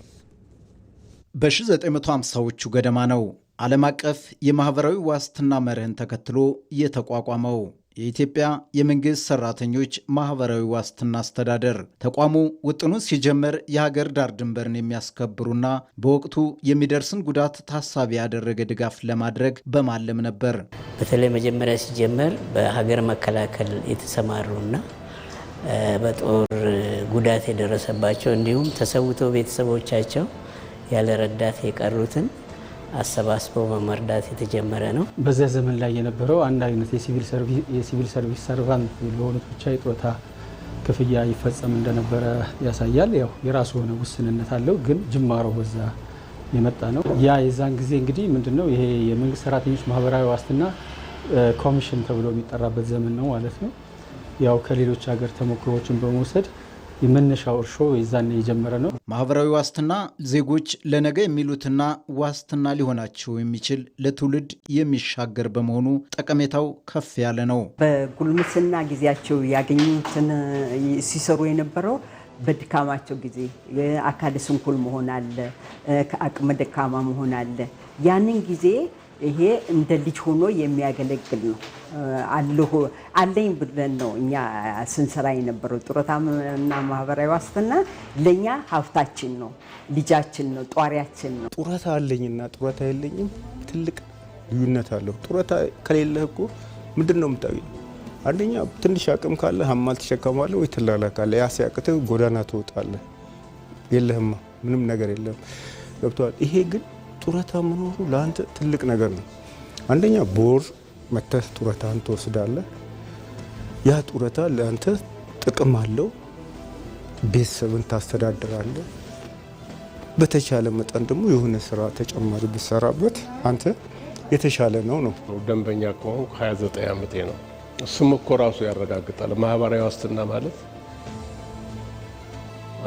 በ1950ዎቹ ገደማ ነው ዓለም አቀፍ የማህበራዊ ዋስትና መርህን ተከትሎ የተቋቋመው የኢትዮጵያ የመንግስት ሰራተኞች ማህበራዊ ዋስትና አስተዳደር። ተቋሙ ውጥኑን ሲጀምር የሀገር ዳር ድንበርን የሚያስከብሩና በወቅቱ የሚደርስን ጉዳት ታሳቢ ያደረገ ድጋፍ ለማድረግ በማለም ነበር። በተለይ መጀመሪያ ሲጀመር በሀገር መከላከል የተሰማሩና በጦር ጉዳት የደረሰባቸው እንዲሁም ተሰውተው ቤተሰቦቻቸው ያለ ረዳት የቀሩትን አሰባስበው በመርዳት የተጀመረ ነው። በዚያ ዘመን ላይ የነበረው አንድ አይነት የሲቪል ሰርቪስ ሰርቫንት ለሆኑት ብቻ የጡረታ ክፍያ ይፈጸም እንደነበረ ያሳያል። ያው የራሱ የሆነ ውስንነት አለው፣ ግን ጅማሮ በዛ የመጣ ነው። ያ የዛን ጊዜ እንግዲህ ምንድነው ይሄ የመንግስት ሰራተኞች ማህበራዊ ዋስትና ኮሚሽን ተብሎ የሚጠራበት ዘመን ነው ማለት ነው። ያው ከሌሎች ሀገር ተሞክሮዎችን በመውሰድ የመነሻው እርሾ የዛኔ የጀመረ ነው። ማህበራዊ ዋስትና ዜጎች ለነገ የሚሉትና ዋስትና ሊሆናቸው የሚችል ለትውልድ የሚሻገር በመሆኑ ጠቀሜታው ከፍ ያለ ነው። በጉልምስና ጊዜያቸው ያገኙትን ሲሰሩ የነበረው በድካማቸው ጊዜ አካለ ስንኩል መሆን አለ፣ ከአቅመ ደካማ መሆን አለ። ያንን ጊዜ ይሄ እንደ ልጅ ሆኖ የሚያገለግል ነው። አለኝ ብለን ነው እኛ ስንሰራ የነበረው። ጡረታና ማህበራዊ ዋስትና ለእኛ ሀብታችን ነው፣ ልጃችን ነው፣ ጧሪያችን ነው። ጡረታ አለኝና ጡረታ የለኝም ትልቅ ልዩነት አለው። ጡረታ ከሌለህ እኮ ምንድን ነው የምታገኘው? አንደኛ ትንሽ አቅም ካለ ሀማል ትሸከማለህ ወይ ትላላካለህ። ያ ሲያቅትህ ጎዳና ትወጣለህ። የለህማ ምንም ነገር የለም። ገብቶሃል? ይሄ ግን ጡረታ መኖሩ ለአንተ ትልቅ ነገር ነው። አንደኛ ቦር መተህ ጡረታን ትወስዳለህ። ያ ጡረታ ለአንተ ጥቅም አለው። ቤተሰብን ታስተዳድራለህ። በተቻለ መጠን ደግሞ የሆነ ስራ ተጨማሪ ብትሰራበት አንተ የተሻለ ነው። ደንበኛ ከሆንኩ 29 ዓመቴ ነው። እሱም እኮ ራሱ ያረጋግጣል። ማህበራዊ ዋስትና ማለት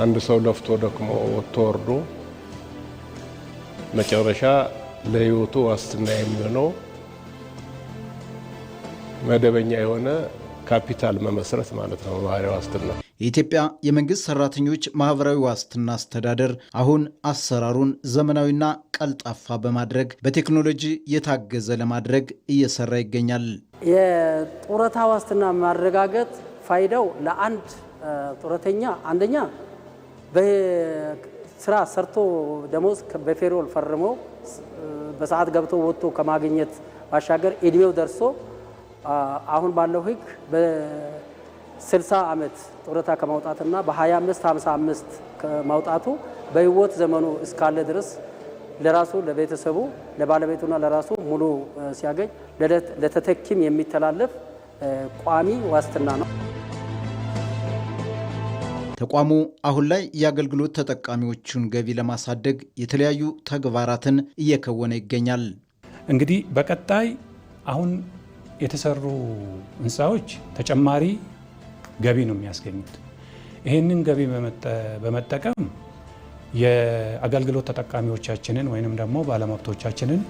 አንድ ሰው ለፍቶ ደክሞ ወጥቶ ወርዶ መጨረሻ ለህይወቱ ዋስትና የሚሆነው መደበኛ የሆነ ካፒታል መመስረት ማለት ነው። ማህበራዊ ዋስትና የኢትዮጵያ የመንግስት ሰራተኞች ማህበራዊ ዋስትና አስተዳደር አሁን አሰራሩን ዘመናዊና ቀልጣፋ በማድረግ በቴክኖሎጂ የታገዘ ለማድረግ እየሰራ ይገኛል። የጡረታ ዋስትና ማረጋገጥ ፋይዳው ለአንድ ጡረተኛ አንደኛ በስራ ሰርቶ ደሞዝ በፌሮል ፈርሞ በሰዓት ገብቶ ወጥቶ ከማግኘት ባሻገር እድሜው ደርሶ አሁን ባለው ህግ በ60 ዓመት ጡረታ ከማውጣትና በ25 55 ከማውጣቱ በህይወት ዘመኑ እስካለ ድረስ ለራሱ ለቤተሰቡ ለባለቤቱና ለራሱ ሙሉ ሲያገኝ ለተተኪም የሚተላለፍ ቋሚ ዋስትና ነው። ተቋሙ አሁን ላይ የአገልግሎት ተጠቃሚዎቹን ገቢ ለማሳደግ የተለያዩ ተግባራትን እየከወነ ይገኛል። እንግዲህ በቀጣይ አሁን የተሰሩ ህንፃዎች ተጨማሪ ገቢ ነው የሚያስገኙት። ይህንን ገቢ በመጠቀም የአገልግሎት ተጠቃሚዎቻችንን ወይንም ደግሞ ባለመብቶቻችንን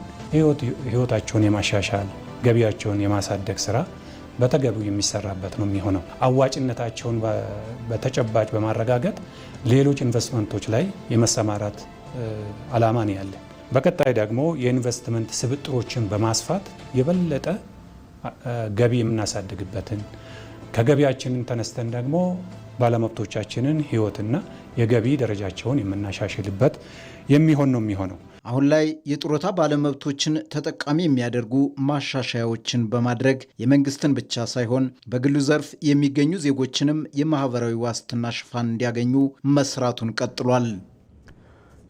ህይወታቸውን የማሻሻል ገቢያቸውን የማሳደግ ስራ በተገቢው የሚሰራበት ነው የሚሆነው። አዋጭነታቸውን በተጨባጭ በማረጋገጥ ሌሎች ኢንቨስትመንቶች ላይ የመሰማራት ዓላማ ነው ያለን። በቀጣይ ደግሞ የኢንቨስትመንት ስብጥሮችን በማስፋት የበለጠ ገቢ የምናሳድግበትን ከገቢያችንን ተነስተን ደግሞ ባለመብቶቻችንን ሕይወትና የገቢ ደረጃቸውን የምናሻሽልበት የሚሆን ነው የሚሆነው። አሁን ላይ የጡረታ ባለመብቶችን ተጠቃሚ የሚያደርጉ ማሻሻያዎችን በማድረግ የመንግስትን ብቻ ሳይሆን በግሉ ዘርፍ የሚገኙ ዜጎችንም የማህበራዊ ዋስትና ሽፋን እንዲያገኙ መስራቱን ቀጥሏል።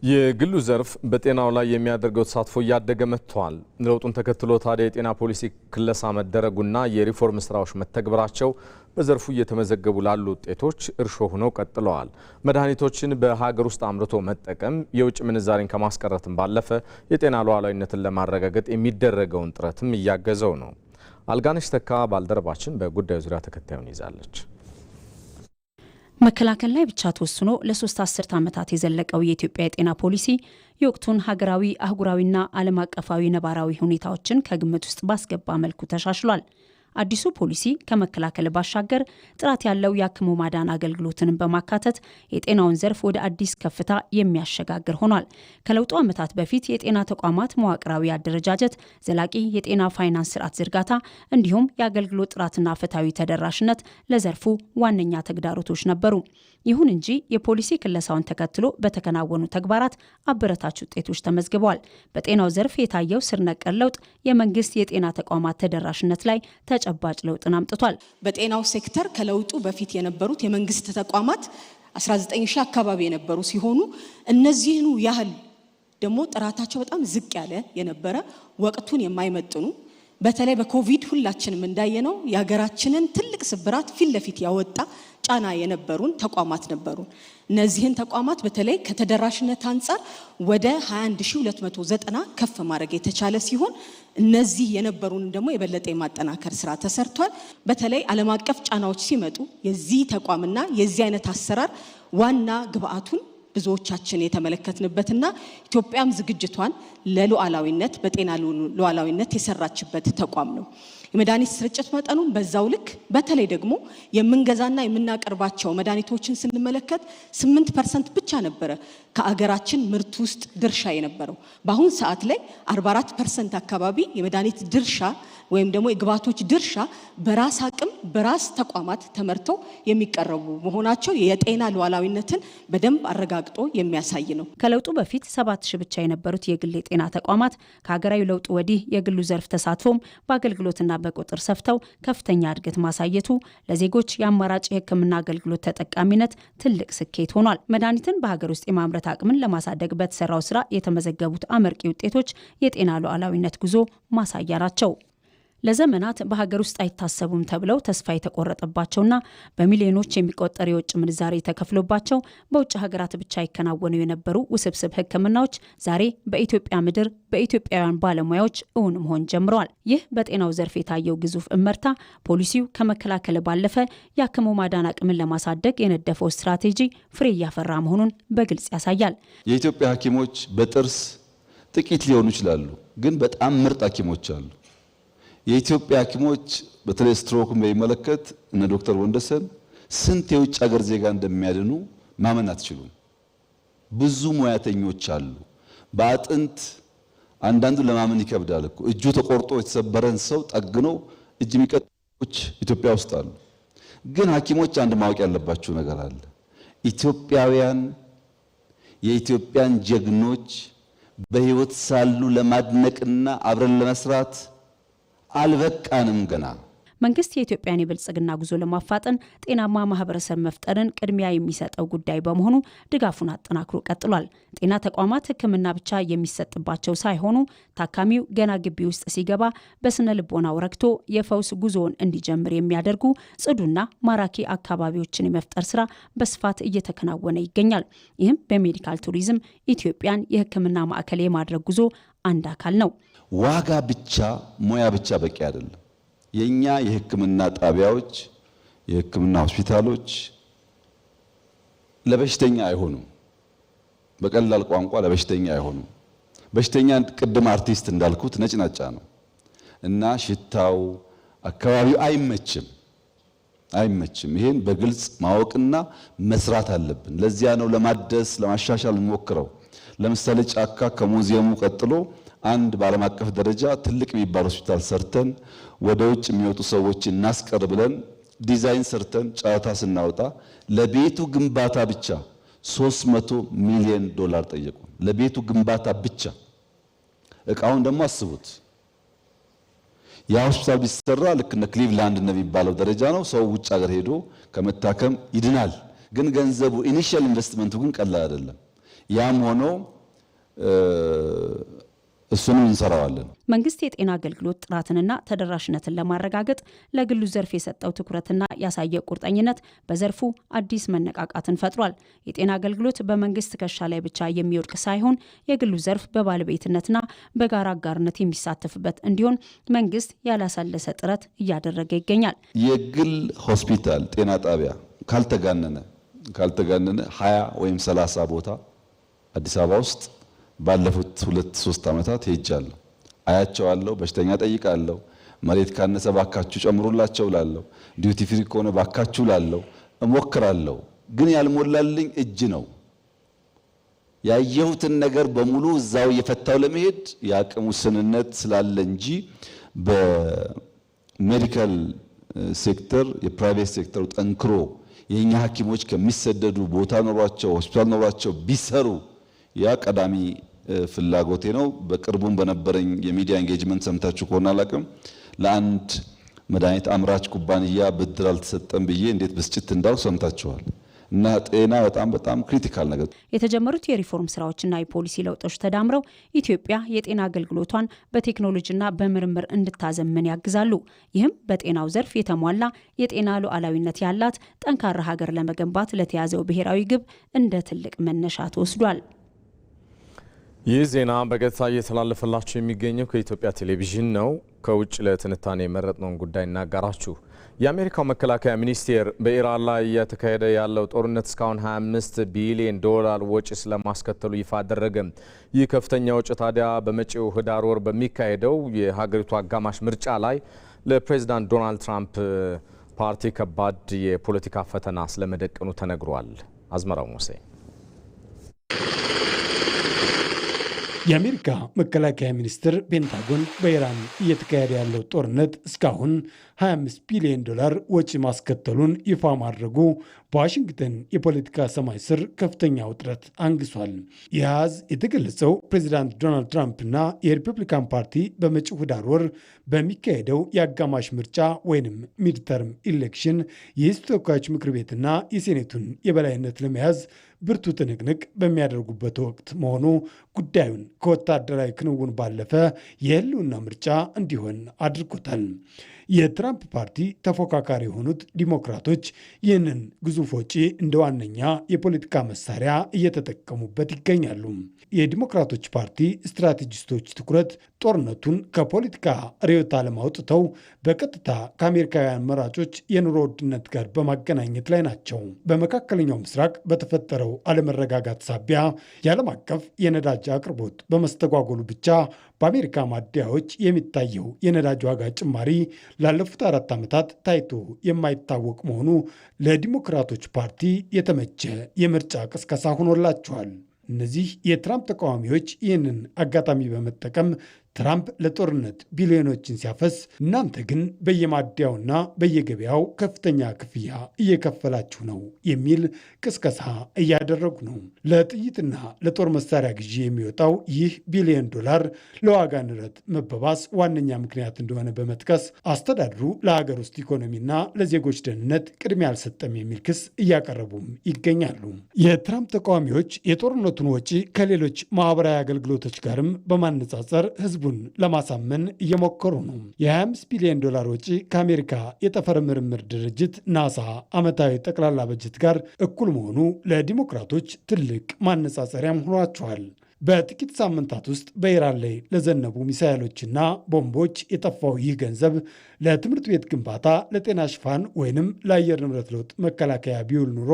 የግሉ ዘርፍ በጤናው ላይ የሚያደርገው ተሳትፎ እያደገ መጥቷል። ለውጡን ተከትሎ ታዲያ የጤና ፖሊሲ ክለሳ መደረጉና የሪፎርም ስራዎች መተግበራቸው በዘርፉ እየተመዘገቡ ላሉ ውጤቶች እርሾ ሆነው ቀጥለዋል። መድኃኒቶችን በሀገር ውስጥ አምርቶ መጠቀም የውጭ ምንዛሬን ከማስቀረትም ባለፈ የጤና ሉዓላዊነትን ለማረጋገጥ የሚደረገውን ጥረትም እያገዘው ነው። አልጋነሽ ተካ ባልደረባችን በጉዳዩ ዙሪያ ተከታዩን ይዛለች። መከላከል ላይ ብቻ ተወስኖ ለ3 አስርት ዓመታት የዘለቀው የኢትዮጵያ የጤና ፖሊሲ የወቅቱን ሀገራዊ፣ አህጉራዊና ዓለም አቀፋዊ ነባራዊ ሁኔታዎችን ከግምት ውስጥ ባስገባ መልኩ ተሻሽሏል። አዲሱ ፖሊሲ ከመከላከል ባሻገር ጥራት ያለው የአክሞ ማዳን አገልግሎትንም በማካተት የጤናውን ዘርፍ ወደ አዲስ ከፍታ የሚያሸጋግር ሆኗል። ከለውጡ ዓመታት በፊት የጤና ተቋማት መዋቅራዊ አደረጃጀት፣ ዘላቂ የጤና ፋይናንስ ስርዓት ዝርጋታ እንዲሁም የአገልግሎት ጥራትና ፍትሐዊ ተደራሽነት ለዘርፉ ዋነኛ ተግዳሮቶች ነበሩ። ይሁን እንጂ የፖሊሲ ክለሳውን ተከትሎ በተከናወኑ ተግባራት አበረታች ውጤቶች ተመዝግበዋል። በጤናው ዘርፍ የታየው ስር ነቀል ለውጥ የመንግስት የጤና ተቋማት ተደራሽነት ላይ ተጨባጭ ለውጥን አምጥቷል። በጤናው ሴክተር ከለውጡ በፊት የነበሩት የመንግስት ተቋማት 19000 አካባቢ የነበሩ ሲሆኑ እነዚህኑ ያህል ደግሞ ጥራታቸው በጣም ዝቅ ያለ የነበረ ወቅቱን የማይመጥኑ በተለይ በኮቪድ ሁላችንም እንዳየነው የሀገራችንን ትልቅ ስብራት ፊት ለፊት ያወጣ ጫና የነበሩን ተቋማት ነበሩን። እነዚህን ተቋማት በተለይ ከተደራሽነት አንጻር ወደ 21290 ከፍ ማድረግ የተቻለ ሲሆን እነዚህ የነበሩን ደግሞ የበለጠ የማጠናከር ስራ ተሰርቷል። በተለይ ዓለም አቀፍ ጫናዎች ሲመጡ የዚህ ተቋምና የዚህ አይነት አሰራር ዋና ግብአቱን ብዙዎቻችን የተመለከትንበትና ኢትዮጵያም ዝግጅቷን ለሉዓላዊነት በጤና ሉዓላዊነት የሰራችበት ተቋም ነው። የመድኃኒት ስርጭት መጠኑን በዛው ልክ በተለይ ደግሞ የምንገዛና የምናቀርባቸው መድኃኒቶችን ስንመለከት 8% ብቻ ነበረ ከአገራችን ምርት ውስጥ ድርሻ የነበረው። በአሁን ሰዓት ላይ 44% አካባቢ የመድኃኒት ድርሻ ወይም ደግሞ የግብዓቶች ድርሻ በራስ አቅም በራስ ተቋማት ተመርተው የሚቀርቡ መሆናቸው የጤና ሉዓላዊነትን በደንብ አረጋግጦ የሚያሳይ ነው። ከለውጡ በፊት 7000 ብቻ የነበሩት የግል የጤና ተቋማት ከሀገራዊ ለውጡ ወዲህ የግሉ ዘርፍ ተሳትፎም በአገልግሎትና በቁጥር ሰፍተው ከፍተኛ እድገት ማሳየቱ ለዜጎች የአማራጭ የሕክምና አገልግሎት ተጠቃሚነት ትልቅ ስኬት ሆኗል። መድኃኒትን በሀገር ውስጥ የማምረት አቅምን ለማሳደግ በተሰራው ስራ የተመዘገቡት አመርቂ ውጤቶች የጤና ሉዓላዊነት ጉዞ ማሳያ ናቸው። ለዘመናት በሀገር ውስጥ አይታሰቡም ተብለው ተስፋ የተቆረጠባቸውና በሚሊዮኖች የሚቆጠር የውጭ ምንዛሬ ተከፍሎባቸው በውጭ ሀገራት ብቻ ይከናወኑ የነበሩ ውስብስብ ሕክምናዎች ዛሬ በኢትዮጵያ ምድር በኢትዮጵያውያን ባለሙያዎች እውን መሆን ጀምረዋል። ይህ በጤናው ዘርፍ የታየው ግዙፍ እመርታ ፖሊሲው ከመከላከል ባለፈ የአክሞ ማዳን አቅምን ለማሳደግ የነደፈው ስትራቴጂ ፍሬ እያፈራ መሆኑን በግልጽ ያሳያል። የኢትዮጵያ ሐኪሞች በጥርስ ጥቂት ሊሆኑ ይችላሉ፣ ግን በጣም ምርጥ ሐኪሞች አሉ። የኢትዮጵያ ሐኪሞች በተለይ ስትሮክን በሚመለከት እነ ዶክተር ወንደሰን ስንት የውጭ ሀገር ዜጋ እንደሚያድኑ ማመን አትችሉም። ብዙ ሙያተኞች አሉ። በአጥንት አንዳንዱ ለማመን ይከብዳል እኮ እጁ ተቆርጦ የተሰበረን ሰው ጠግኖ እጅ የሚቀጥሉች ኢትዮጵያ ውስጥ አሉ። ግን ሐኪሞች አንድ ማወቅ ያለባቸው ነገር አለ። ኢትዮጵያውያን የኢትዮጵያን ጀግኖች በህይወት ሳሉ ለማድነቅና አብረን ለመስራት አልበቃንም ገና። መንግስት የኢትዮጵያን የብልጽግና ጉዞ ለማፋጠን ጤናማ ማህበረሰብ መፍጠርን ቅድሚያ የሚሰጠው ጉዳይ በመሆኑ ድጋፉን አጠናክሮ ቀጥሏል። ጤና ተቋማት ሕክምና ብቻ የሚሰጥባቸው ሳይሆኑ ታካሚው ገና ግቢ ውስጥ ሲገባ በስነ ልቦናው ረክቶ የፈውስ ጉዞውን እንዲጀምር የሚያደርጉ ጽዱና ማራኪ አካባቢዎችን የመፍጠር ስራ በስፋት እየተከናወነ ይገኛል። ይህም በሜዲካል ቱሪዝም ኢትዮጵያን የሕክምና ማዕከል የማድረግ ጉዞ አንድ አካል ነው። ዋጋ ብቻ ሙያ ብቻ በቂ አይደለም። የኛ የህክምና ጣቢያዎች የህክምና ሆስፒታሎች ለበሽተኛ አይሆኑም። በቀላል ቋንቋ ለበሽተኛ አይሆኑም። በሽተኛ ቅድም አርቲስት እንዳልኩት ነጭናጫ ነው እና ሽታው፣ አካባቢው አይመችም። ይሄን በግልጽ ማወቅና መስራት አለብን። ለዚያ ነው ለማደስ ለማሻሻል እንሞክረው። ለምሳሌ ጫካ ከሙዚየሙ ቀጥሎ አንድ በዓለም አቀፍ ደረጃ ትልቅ የሚባል ሆስፒታል ሰርተን ወደ ውጭ የሚወጡ ሰዎች እናስቀር ብለን ዲዛይን ሰርተን ጨረታ ስናወጣ ለቤቱ ግንባታ ብቻ $300 ሚሊዮን ጠየቁ። ለቤቱ ግንባታ ብቻ። እቃውን ደግሞ አስቡት። ያ ሆስፒታል ቢሰራ ልክ እንደ ክሊቭላንድ እንደሚባለው ደረጃ ነው። ሰው ውጭ ሀገር ሄዶ ከመታከም ይድናል። ግን ገንዘቡ ኢኒሺያል ኢንቨስትመንቱ ግን ቀላል አይደለም። ያም ሆኖ እሱንም እንሰራዋለን። መንግስት የጤና አገልግሎት ጥራትንና ተደራሽነትን ለማረጋገጥ ለግሉ ዘርፍ የሰጠው ትኩረትና ያሳየ ቁርጠኝነት በዘርፉ አዲስ መነቃቃትን ፈጥሯል። የጤና አገልግሎት በመንግስት ትከሻ ላይ ብቻ የሚወድቅ ሳይሆን የግሉ ዘርፍ በባለቤትነትና በጋራ አጋርነት የሚሳተፍበት እንዲሆን መንግስት ያላሳለሰ ጥረት እያደረገ ይገኛል። የግል ሆስፒታል ጤና ጣቢያ ካልተጋነነ 20 ወይም 30 ቦታ አዲስ አበባ ውስጥ ባለፉት 2-3 ዓመታት ሄጃለሁ። አያቸዋለሁ። በሽተኛ ጠይቃለሁ። መሬት ካነሰ ባካችሁ ጨምሩላቸው ላለሁ፣ ዲዩቲ ፍሪ ከሆነ ባካችሁ ላለሁ እሞክራለሁ። ግን ያልሞላልኝ እጅ ነው። ያየሁትን ነገር በሙሉ እዛው እየፈታው ለመሄድ የአቅም ውስንነት ስላለ እንጂ በሜዲካል ሴክተር የፕራይቬት ሴክተሩ ጠንክሮ የኛ ሐኪሞች ከሚሰደዱ ቦታ ኖሯቸው ሆስፒታል ኖሯቸው ቢሰሩ ያ ቀዳሚ ፍላጎቴ ነው። በቅርቡም በነበረኝ የሚዲያ ኤንጌጅመንት ሰምታችሁ ከሆነ አላቅም ለአንድ መድኃኒት አምራች ኩባንያ ብድር አልተሰጠም ብዬ እንዴት ብስጭት እንዳው ሰምታችኋል። እና ጤና በጣም ክሪቲካል ነገር። የተጀመሩት የሪፎርም ስራዎችና የፖሊሲ ለውጦች ተዳምረው ኢትዮጵያ የጤና አገልግሎቷን በቴክኖሎጂና በምርምር እንድታዘምን ያግዛሉ። ይህም በጤናው ዘርፍ የተሟላ የጤና ሉዓላዊነት ያላት ጠንካራ ሀገር ለመገንባት ለተያዘው ብሔራዊ ግብ እንደ ትልቅ መነሻ ተወስዷል። ይህ ዜና በቀጥታ እየተላለፈላችሁ የሚገኘው ከኢትዮጵያ ቴሌቪዥን ነው። ከውጭ ለትንታኔ የመረጥነውን ጉዳይ እናጋራችሁ። የአሜሪካው መከላከያ ሚኒስቴር በኢራን ላይ እየተካሄደ ያለው ጦርነት እስካሁን $25 ቢሊዮን ወጪ ስለማስከተሉ ይፋ አደረገ። ይህ ከፍተኛ ወጪ ታዲያ በመጪው ህዳር ወር በሚካሄደው የሀገሪቱ አጋማሽ ምርጫ ላይ ለፕሬዚዳንት ዶናልድ ትራምፕ ፓርቲ ከባድ የፖለቲካ ፈተና ስለመደቀኑ ተነግሯል። አዝመራው ሙሴ። የአሜሪካ መከላከያ ሚኒስትር ፔንታጎን በኢራን እየተካሄደ ያለው ጦርነት እስካሁን $25 ቢሊዮን ወጪ ማስከተሉን ይፋ ማድረጉ በዋሽንግተን የፖለቲካ ሰማይ ስር ከፍተኛ ውጥረት አንግሷል። ይህ አሃዝ የተገለጸው ፕሬዚዳንት ዶናልድ ትራምፕና የሪፐብሊካን ፓርቲ በመጪው ህዳር ወር በሚካሄደው የአጋማሽ ምርጫ ወይንም ሚድተርም ኢሌክሽን የህዝብ ተወካዮች ምክር ቤትና የሴኔቱን የበላይነት ለመያዝ ብርቱ ትንቅንቅ በሚያደርጉበት ወቅት መሆኑ ጉዳዩን ከወታደራዊ ክንውን ባለፈ የህልውና ምርጫ እንዲሆን አድርጎታል። የትራምፕ ፓርቲ ተፎካካሪ የሆኑት ዲሞክራቶች ይህንን ግዙፍ ወጪ እንደ ዋነኛ የፖለቲካ መሳሪያ እየተጠቀሙበት ይገኛሉ። የዲሞክራቶች ፓርቲ ስትራቴጂስቶች ትኩረት ጦርነቱን ከፖለቲካ ርዕዮተ ዓለም አውጥተው በቀጥታ ከአሜሪካውያን መራጮች የኑሮ ውድነት ጋር በማገናኘት ላይ ናቸው። በመካከለኛው ምስራቅ በተፈጠረው አለመረጋጋት ሳቢያ የዓለም አቀፍ የነዳጅ አቅርቦት በመስተጓጎሉ ብቻ በአሜሪካ ማደያዎች የሚታየው የነዳጅ ዋጋ ጭማሪ ላለፉት 4 ዓመታት ታይቶ የማይታወቅ መሆኑ ለዲሞክራቶች ፓርቲ የተመቸ የምርጫ ቅስቀሳ ሆኖላቸዋል። እነዚህ የትራምፕ ተቃዋሚዎች ይህንን አጋጣሚ በመጠቀም ትራምፕ ለጦርነት ቢሊዮኖችን ሲያፈስ እናንተ ግን በየማደያውና በየገበያው ከፍተኛ ክፍያ እየከፈላችሁ ነው የሚል ቅስቀሳ እያደረጉ ነው። ለጥይትና ለጦር መሳሪያ ግዢ የሚወጣው ይህ $ቢሊዮን ለዋጋ ንረት መባባስ ዋነኛ ምክንያት እንደሆነ በመጥቀስ አስተዳድሩ ለሀገር ውስጥ ኢኮኖሚና ለዜጎች ደህንነት ቅድሚያ አልሰጠም የሚል ክስ እያቀረቡም ይገኛሉ። የትራምፕ ተቃዋሚዎች የጦርነቱን ወጪ ከሌሎች ማህበራዊ አገልግሎቶች ጋርም በማነጻጸር ህዝቡ ለማሳመን እየሞከሩ ነው። የ$25 ቢሊዮን ወጪ ከአሜሪካ የጠፈር ምርምር ድርጅት ናሳ ዓመታዊ ጠቅላላ በጀት ጋር እኩል መሆኑ ለዲሞክራቶች ትልቅ ማነጻጸሪያም ሆኗቸዋል። በጥቂት ሳምንታት ውስጥ በኢራን ላይ ለዘነቡ ሚሳኤሎችና ቦምቦች የጠፋው ይህ ገንዘብ ለትምህርት ቤት ግንባታ፣ ለጤና ሽፋን ወይንም ለአየር ንብረት ለውጥ መከላከያ ቢውል ኑሮ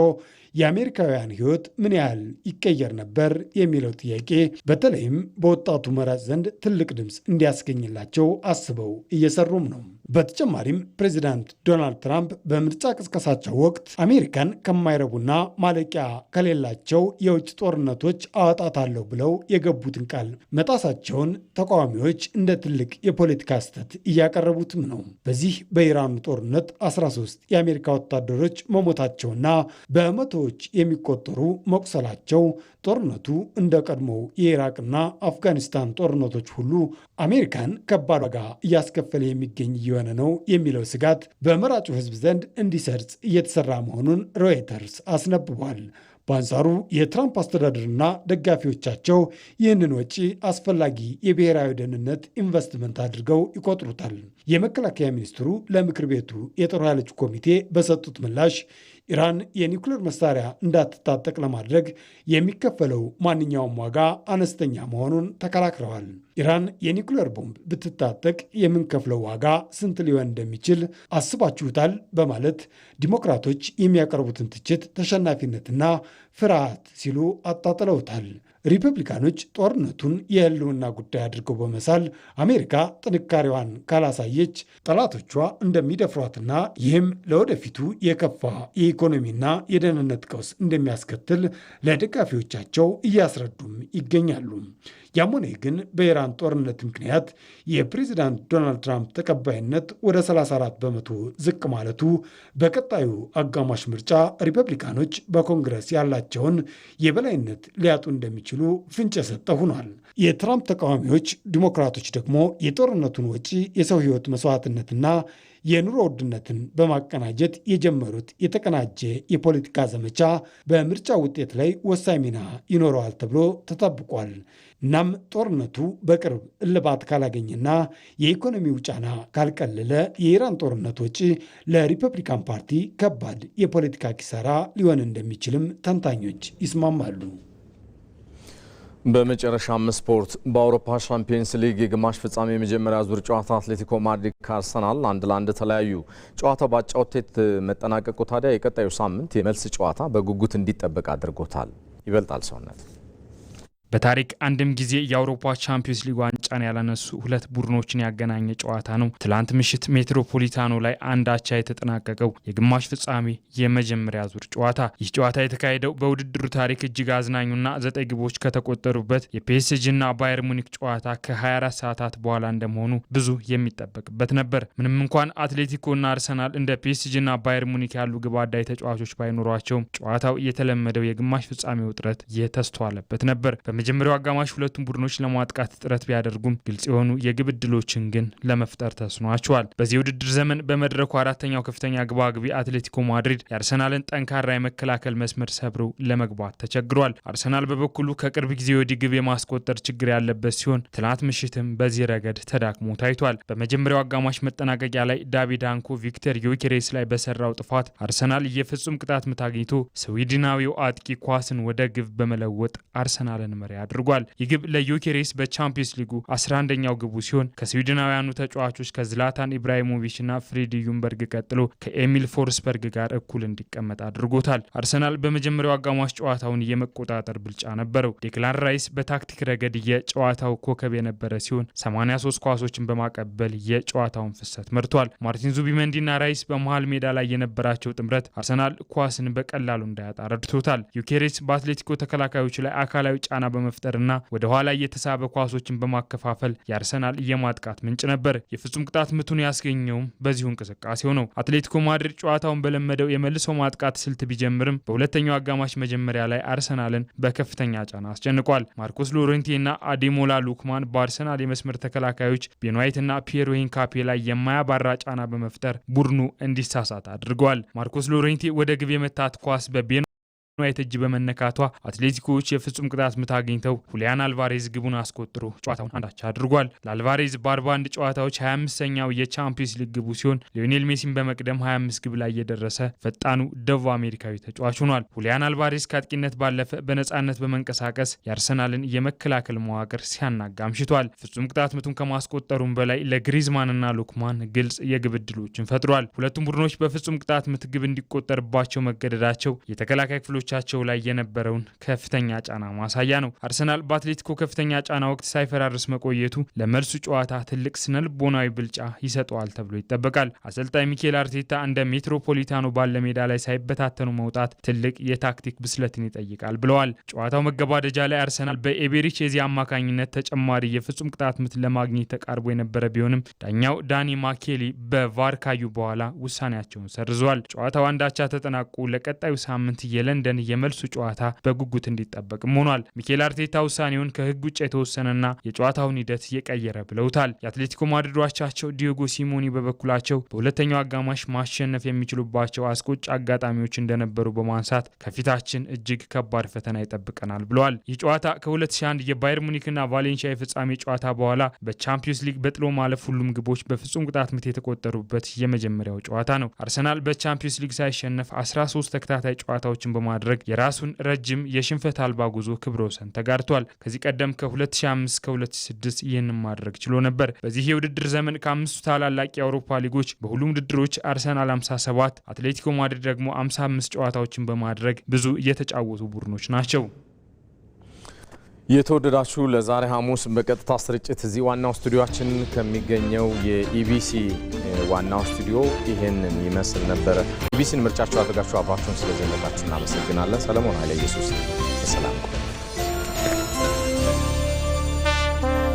የአሜሪካውያን ሕይወት ምን ያህል ይቀየር ነበር የሚለው ጥያቄ በተለይም በወጣቱ መራጭ ዘንድ ትልቅ ድምፅ እንዲያስገኝላቸው አስበው እየሰሩም ነው። በተጨማሪም ፕሬዚዳንት ዶናልድ ትራምፕ በምርጫ ቅስቀሳቸው ወቅት አሜሪካን ከማይረቡና ማለቂያ ከሌላቸው የውጭ ጦርነቶች አወጣታለሁ ብለው የገቡትን ቃል መጣሳቸውን ተቃዋሚዎች እንደ ትልቅ የፖለቲካ ስህተት እያቀረቡትም ነው። በዚህ በኢራኑ ጦርነት 13 የአሜሪካ ወታደሮች መሞታቸውና በመቶዎች የሚቆጠሩ መቁሰላቸው ጦርነቱ እንደ ቀድሞው የኢራቅና አፍጋኒስታን ጦርነቶች ሁሉ አሜሪካን ከባድ ዋጋ እያስከፈለ የሚገኝ እየሆነ ነው የሚለው ስጋት በመራጩ ሕዝብ ዘንድ እንዲሰርጽ እየተሰራ መሆኑን ሮይተርስ አስነብቧል። በአንጻሩ የትራምፕ አስተዳደርና ደጋፊዎቻቸው ይህንን ወጪ አስፈላጊ የብሔራዊ ደህንነት ኢንቨስትመንት አድርገው ይቆጥሩታል። የመከላከያ ሚኒስትሩ ለምክር ቤቱ የጦር ኃይሎች ኮሚቴ በሰጡት ምላሽ ኢራን የኒውክሌር መሳሪያ እንዳትታጠቅ ለማድረግ የሚከፈለው ማንኛውም ዋጋ አነስተኛ መሆኑን ተከራክረዋል። ኢራን የኒውክሌር ቦምብ ብትታጠቅ የምንከፍለው ዋጋ ስንት ሊሆን እንደሚችል አስባችሁታል? በማለት ዲሞክራቶች የሚያቀርቡትን ትችት ተሸናፊነትና ፍርሃት ሲሉ አጣጥለውታል። ሪፐብሊካኖች ጦርነቱን የህልውና ጉዳይ አድርገው በመሳል አሜሪካ ጥንካሬዋን ካላሳየች ጠላቶቿ እንደሚደፍሯትና ይህም ለወደፊቱ የከፋ የኢኮኖሚና የደህንነት ቀውስ እንደሚያስከትል ለደጋፊዎቻቸው እያስረዱም ይገኛሉ። ያም ሆነ ግን በኢራን ጦርነት ምክንያት የፕሬዚዳንት ዶናልድ ትራምፕ ተቀባይነት ወደ 34 በመቶ ዝቅ ማለቱ በቀጣዩ አጋማሽ ምርጫ ሪፐብሊካኖች በኮንግረስ ያላቸውን የበላይነት ሊያጡ እንደሚችሉ ፍንጭ የሰጠ ሆኗል። የትራምፕ ተቃዋሚዎች ዲሞክራቶች ደግሞ የጦርነቱን ወጪ፣ የሰው ህይወት መስዋዕትነትና የኑሮ ውድነትን በማቀናጀት የጀመሩት የተቀናጀ የፖለቲካ ዘመቻ በምርጫ ውጤት ላይ ወሳኝ ሚና ይኖረዋል ተብሎ ተጠብቋል። እናም ጦርነቱ በቅርብ እልባት ካላገኘና የኢኮኖሚው ጫና ካልቀለለ የኢራን ጦርነት ወጪ ለሪፐብሊካን ፓርቲ ከባድ የፖለቲካ ኪሳራ ሊሆን እንደሚችልም ተንታኞች ይስማማሉ። በመጨረሻም ስፖርት። በአውሮፓ ሻምፒየንስ ሊግ የግማሽ ፍጻሜ የመጀመሪያ ዙር ጨዋታ አትሌቲኮ ማድሪድ ከአርሰናል 1-1 ተለያዩ። ጨዋታው ባቻ ውጤት መጠናቀቁ ታዲያ የቀጣዩ ሳምንት የመልስ ጨዋታ በጉጉት እንዲጠበቅ አድርጎታል። ይበልጣል ሰውነት። በታሪክ አንድም ጊዜ የአውሮፓ ቻምፒዮንስ ሊግ ዋንጫን ያላነሱ ሁለት ቡድኖችን ያገናኘ ጨዋታ ነው ትላንት ምሽት ሜትሮፖሊታኖ ላይ አንድ አቻ የተጠናቀቀው የግማሽ ፍጻሜ የመጀመሪያ ዙር ጨዋታ። ይህ ጨዋታ የተካሄደው በውድድሩ ታሪክ እጅግ አዝናኙና 9 ግቦች ከተቆጠሩበት የፒኤስጂና ባየር ሙኒክ ጨዋታ ከ24 ሰዓታት በኋላ እንደመሆኑ ብዙ የሚጠበቅበት ነበር። ምንም እንኳን አትሌቲኮና አርሰናል እንደ ፒኤስጂና ባየር ሙኒክ ያሉ ግብ አዳኝ ተጫዋቾች ባይኖሯቸውም ጨዋታው የተለመደው የግማሽ ፍጻሜ ውጥረት የተስተዋለበት ነበር። በመጀመሪያው አጋማሽ ሁለቱም ቡድኖች ለማጥቃት ጥረት ቢያደርጉም ግልጽ የሆኑ የግብ ዕድሎችን ግን ለመፍጠር ተስኗቸዋል። በዚህ ውድድር ዘመን በመድረኩ አራተኛው ከፍተኛ ግባግቢ አትሌቲኮ ማድሪድ የአርሰናልን ጠንካራ የመከላከል መስመር ሰብሮ ለመግባት ተቸግሯል። አርሰናል በበኩሉ ከቅርብ ጊዜ ወዲህ ግብ የማስቆጠር ችግር ያለበት ሲሆን ትናንት ምሽትም በዚህ ረገድ ተዳክሞ ታይቷል። በመጀመሪያው አጋማሽ መጠናቀቂያ ላይ ዳቪድ አንኮ ቪክተር ዮኬሬስ ላይ በሰራው ጥፋት አርሰናል የፍጹም ቅጣት ምት አግኝቶ ስዊድናዊው አጥቂ ኳስን ወደ ግብ በመለወጥ አርሰናልን መሪ አድርጓል። ይህ ግብ ለዮኬሬስ በቻምፒየንስ ሊጉ 11ኛው ግቡ ሲሆን ከስዊድናውያኑ ተጫዋቾች ከዝላታን ኢብራሂሞቪችና ፍሬዲ ዩምበርግ ቀጥሎ ከኤሚል ፎርስበርግ ጋር እኩል እንዲቀመጥ አድርጎታል። አርሰናል በመጀመሪያው አጋማሽ ጨዋታውን የመቆጣጠር ብልጫ ነበረው። ዴክላን ራይስ በታክቲክ ረገድ የጨዋታው ኮከብ የነበረ ሲሆን 83 ኳሶችን በማቀበል የጨዋታውን ፍሰት መርቷል። ማርቲን ዙቢመንዲና ራይስ በመሃል ሜዳ ላይ የነበራቸው ጥምረት አርሰናል ኳስን በቀላሉ እንዳያጣ ረድቶታል። ዮኬሬስ በአትሌቲኮ ተከላካዮች ላይ አካላዊ ጫና በመፍጠርና ወደ ኋላ የተሳበ ኳሶችን በማከፋፈል የአርሰናል የማጥቃት ምንጭ ነበር። የፍጹም ቅጣት ምቱን ያስገኘውም በዚሁ እንቅስቃሴው ነው። አትሌቲኮ ማድሪድ ጨዋታውን በለመደው የመልሶ ማጥቃት ስልት ቢጀምርም በሁለተኛው አጋማሽ መጀመሪያ ላይ አርሰናልን በከፍተኛ ጫና አስጨንቋል። ማርኮስ ሎሬንቴና አዴሞላ ሉክማን በአርሰናል የመስመር ተከላካዮች ቤን ዋይትና ፒየር ሂንካፔ ላይ የማያባራ ጫና በመፍጠር ቡድኑ እንዲሳሳት አድርገዋል። ማርኮስ ሎሬንቴ ወደ ግብ የመታት ኳስ በቤን ዋይት እጅ በመነካቷ አትሌቲኮዎች የፍጹም ቅጣት ምት አግኝተው ሁሊያን አልቫሬዝ ግቡን አስቆጥሮ ጨዋታውን አንዳቻ አድርጓል። ለአልቫሬዝ በ41 ጨዋታዎች 25ኛው የቻምፒየንስ ሊግ ግቡ ሲሆን ሊዮኔል ሜሲን በመቅደም 25 ግብ ላይ የደረሰ ፈጣኑ ደቡብ አሜሪካዊ ተጫዋች ሆኗል። ሁሊያን አልቫሬዝ ከአጥቂነት ባለፈ በነጻነት በመንቀሳቀስ የአርሰናልን የመከላከል መዋቅር ሲያናጋ አምሽቷል። ፍጹም ቅጣት ምቱን ከማስቆጠሩም በላይ ለግሪዝማንና ሉክማን ግልጽ የግብ ዕድሎችን ፈጥሯል። ሁለቱም ቡድኖች በፍጹም ቅጣት ምት ግብ እንዲቆጠርባቸው መገደዳቸው የተከላካይ ክፍሎች ተጫዋቾቻቸው ላይ የነበረውን ከፍተኛ ጫና ማሳያ ነው። አርሰናል በአትሌቲኮ ከፍተኛ ጫና ወቅት ሳይፈራርስ መቆየቱ ለመልሱ ጨዋታ ትልቅ ስነልቦናዊ ብልጫ ይሰጠዋል ተብሎ ይጠበቃል። አሰልጣኝ ሚኬል አርቴታ እንደ ሜትሮፖሊታኖ ባለ ሜዳ ላይ ሳይበታተኑ መውጣት ትልቅ የታክቲክ ብስለትን ይጠይቃል ብለዋል። ጨዋታው መገባደጃ ላይ አርሰናል በኤቤሪቼዚ አማካኝነት ተጨማሪ የፍጹም ቅጣት ምት ለማግኘት ተቃርቦ የነበረ ቢሆንም ዳኛው ዳኒ ማኬሊ በቫር ካዩ በኋላ ውሳኔያቸውን ሰርዘዋል። ጨዋታው አንዳቻ ተጠናቆ ለቀጣዩ ሳምንት የለንደን የመልሱ ጨዋታ በጉጉት እንዲጠበቅም ሆኗል። ሚኬል አርቴታ ውሳኔውን ከህግ ውጭ የተወሰነና የጨዋታውን ሂደት የቀየረ ብለውታል። የአትሌቲኮ ማድሪድ አቻቸው ዲዮጎ ሲሞኒ በበኩላቸው በሁለተኛው አጋማሽ ማሸነፍ የሚችሉባቸው አስቆጭ አጋጣሚዎች እንደነበሩ በማንሳት ከፊታችን እጅግ ከባድ ፈተና ይጠብቀናል ብለዋል። ይህ ጨዋታ ከ2001 የባየር ሙኒክና ቫሌንሺያ የፍጻሜ ጨዋታ በኋላ በቻምፒዮንስ ሊግ በጥሎ ማለፍ ሁሉም ግቦች በፍጹም ቅጣት ምት የተቆጠሩበት የመጀመሪያው ጨዋታ ነው። አርሰናል በቻምፒዮንስ ሊግ ሳይሸነፍ 13 ተከታታይ ጨዋታዎችን በማድረግ የራሱን ረጅም የሽንፈት አልባ ጉዞ ክብረ ወሰን ተጋርቷል። ከዚህ ቀደም ከ2005 እስከ 2006 ይህንን ማድረግ ችሎ ነበር። በዚህ የውድድር ዘመን ከአምስቱ ታላላቅ የአውሮፓ ሊጎች በሁሉም ውድድሮች አርሰናል 57፣ አትሌቲኮ ማድሪድ ደግሞ 55 ጨዋታዎችን በማድረግ ብዙ የተጫወቱ ቡድኖች ናቸው። የተወደዳችሁ ለዛሬ ሐሙስ በቀጥታ ስርጭት እዚህ ዋናው ስቱዲዮአችን ከሚገኘው የኢቢሲ ዋናው ስቱዲዮ ይሄንን ይመስል ነበር። ኢቢሲን ምርጫችሁ አድርጋችሁ አብራችሁን ስለዘለቃችሁ እናመሰግናለን። ሰለሞን ኃይለ ኢየሱስ ሰላም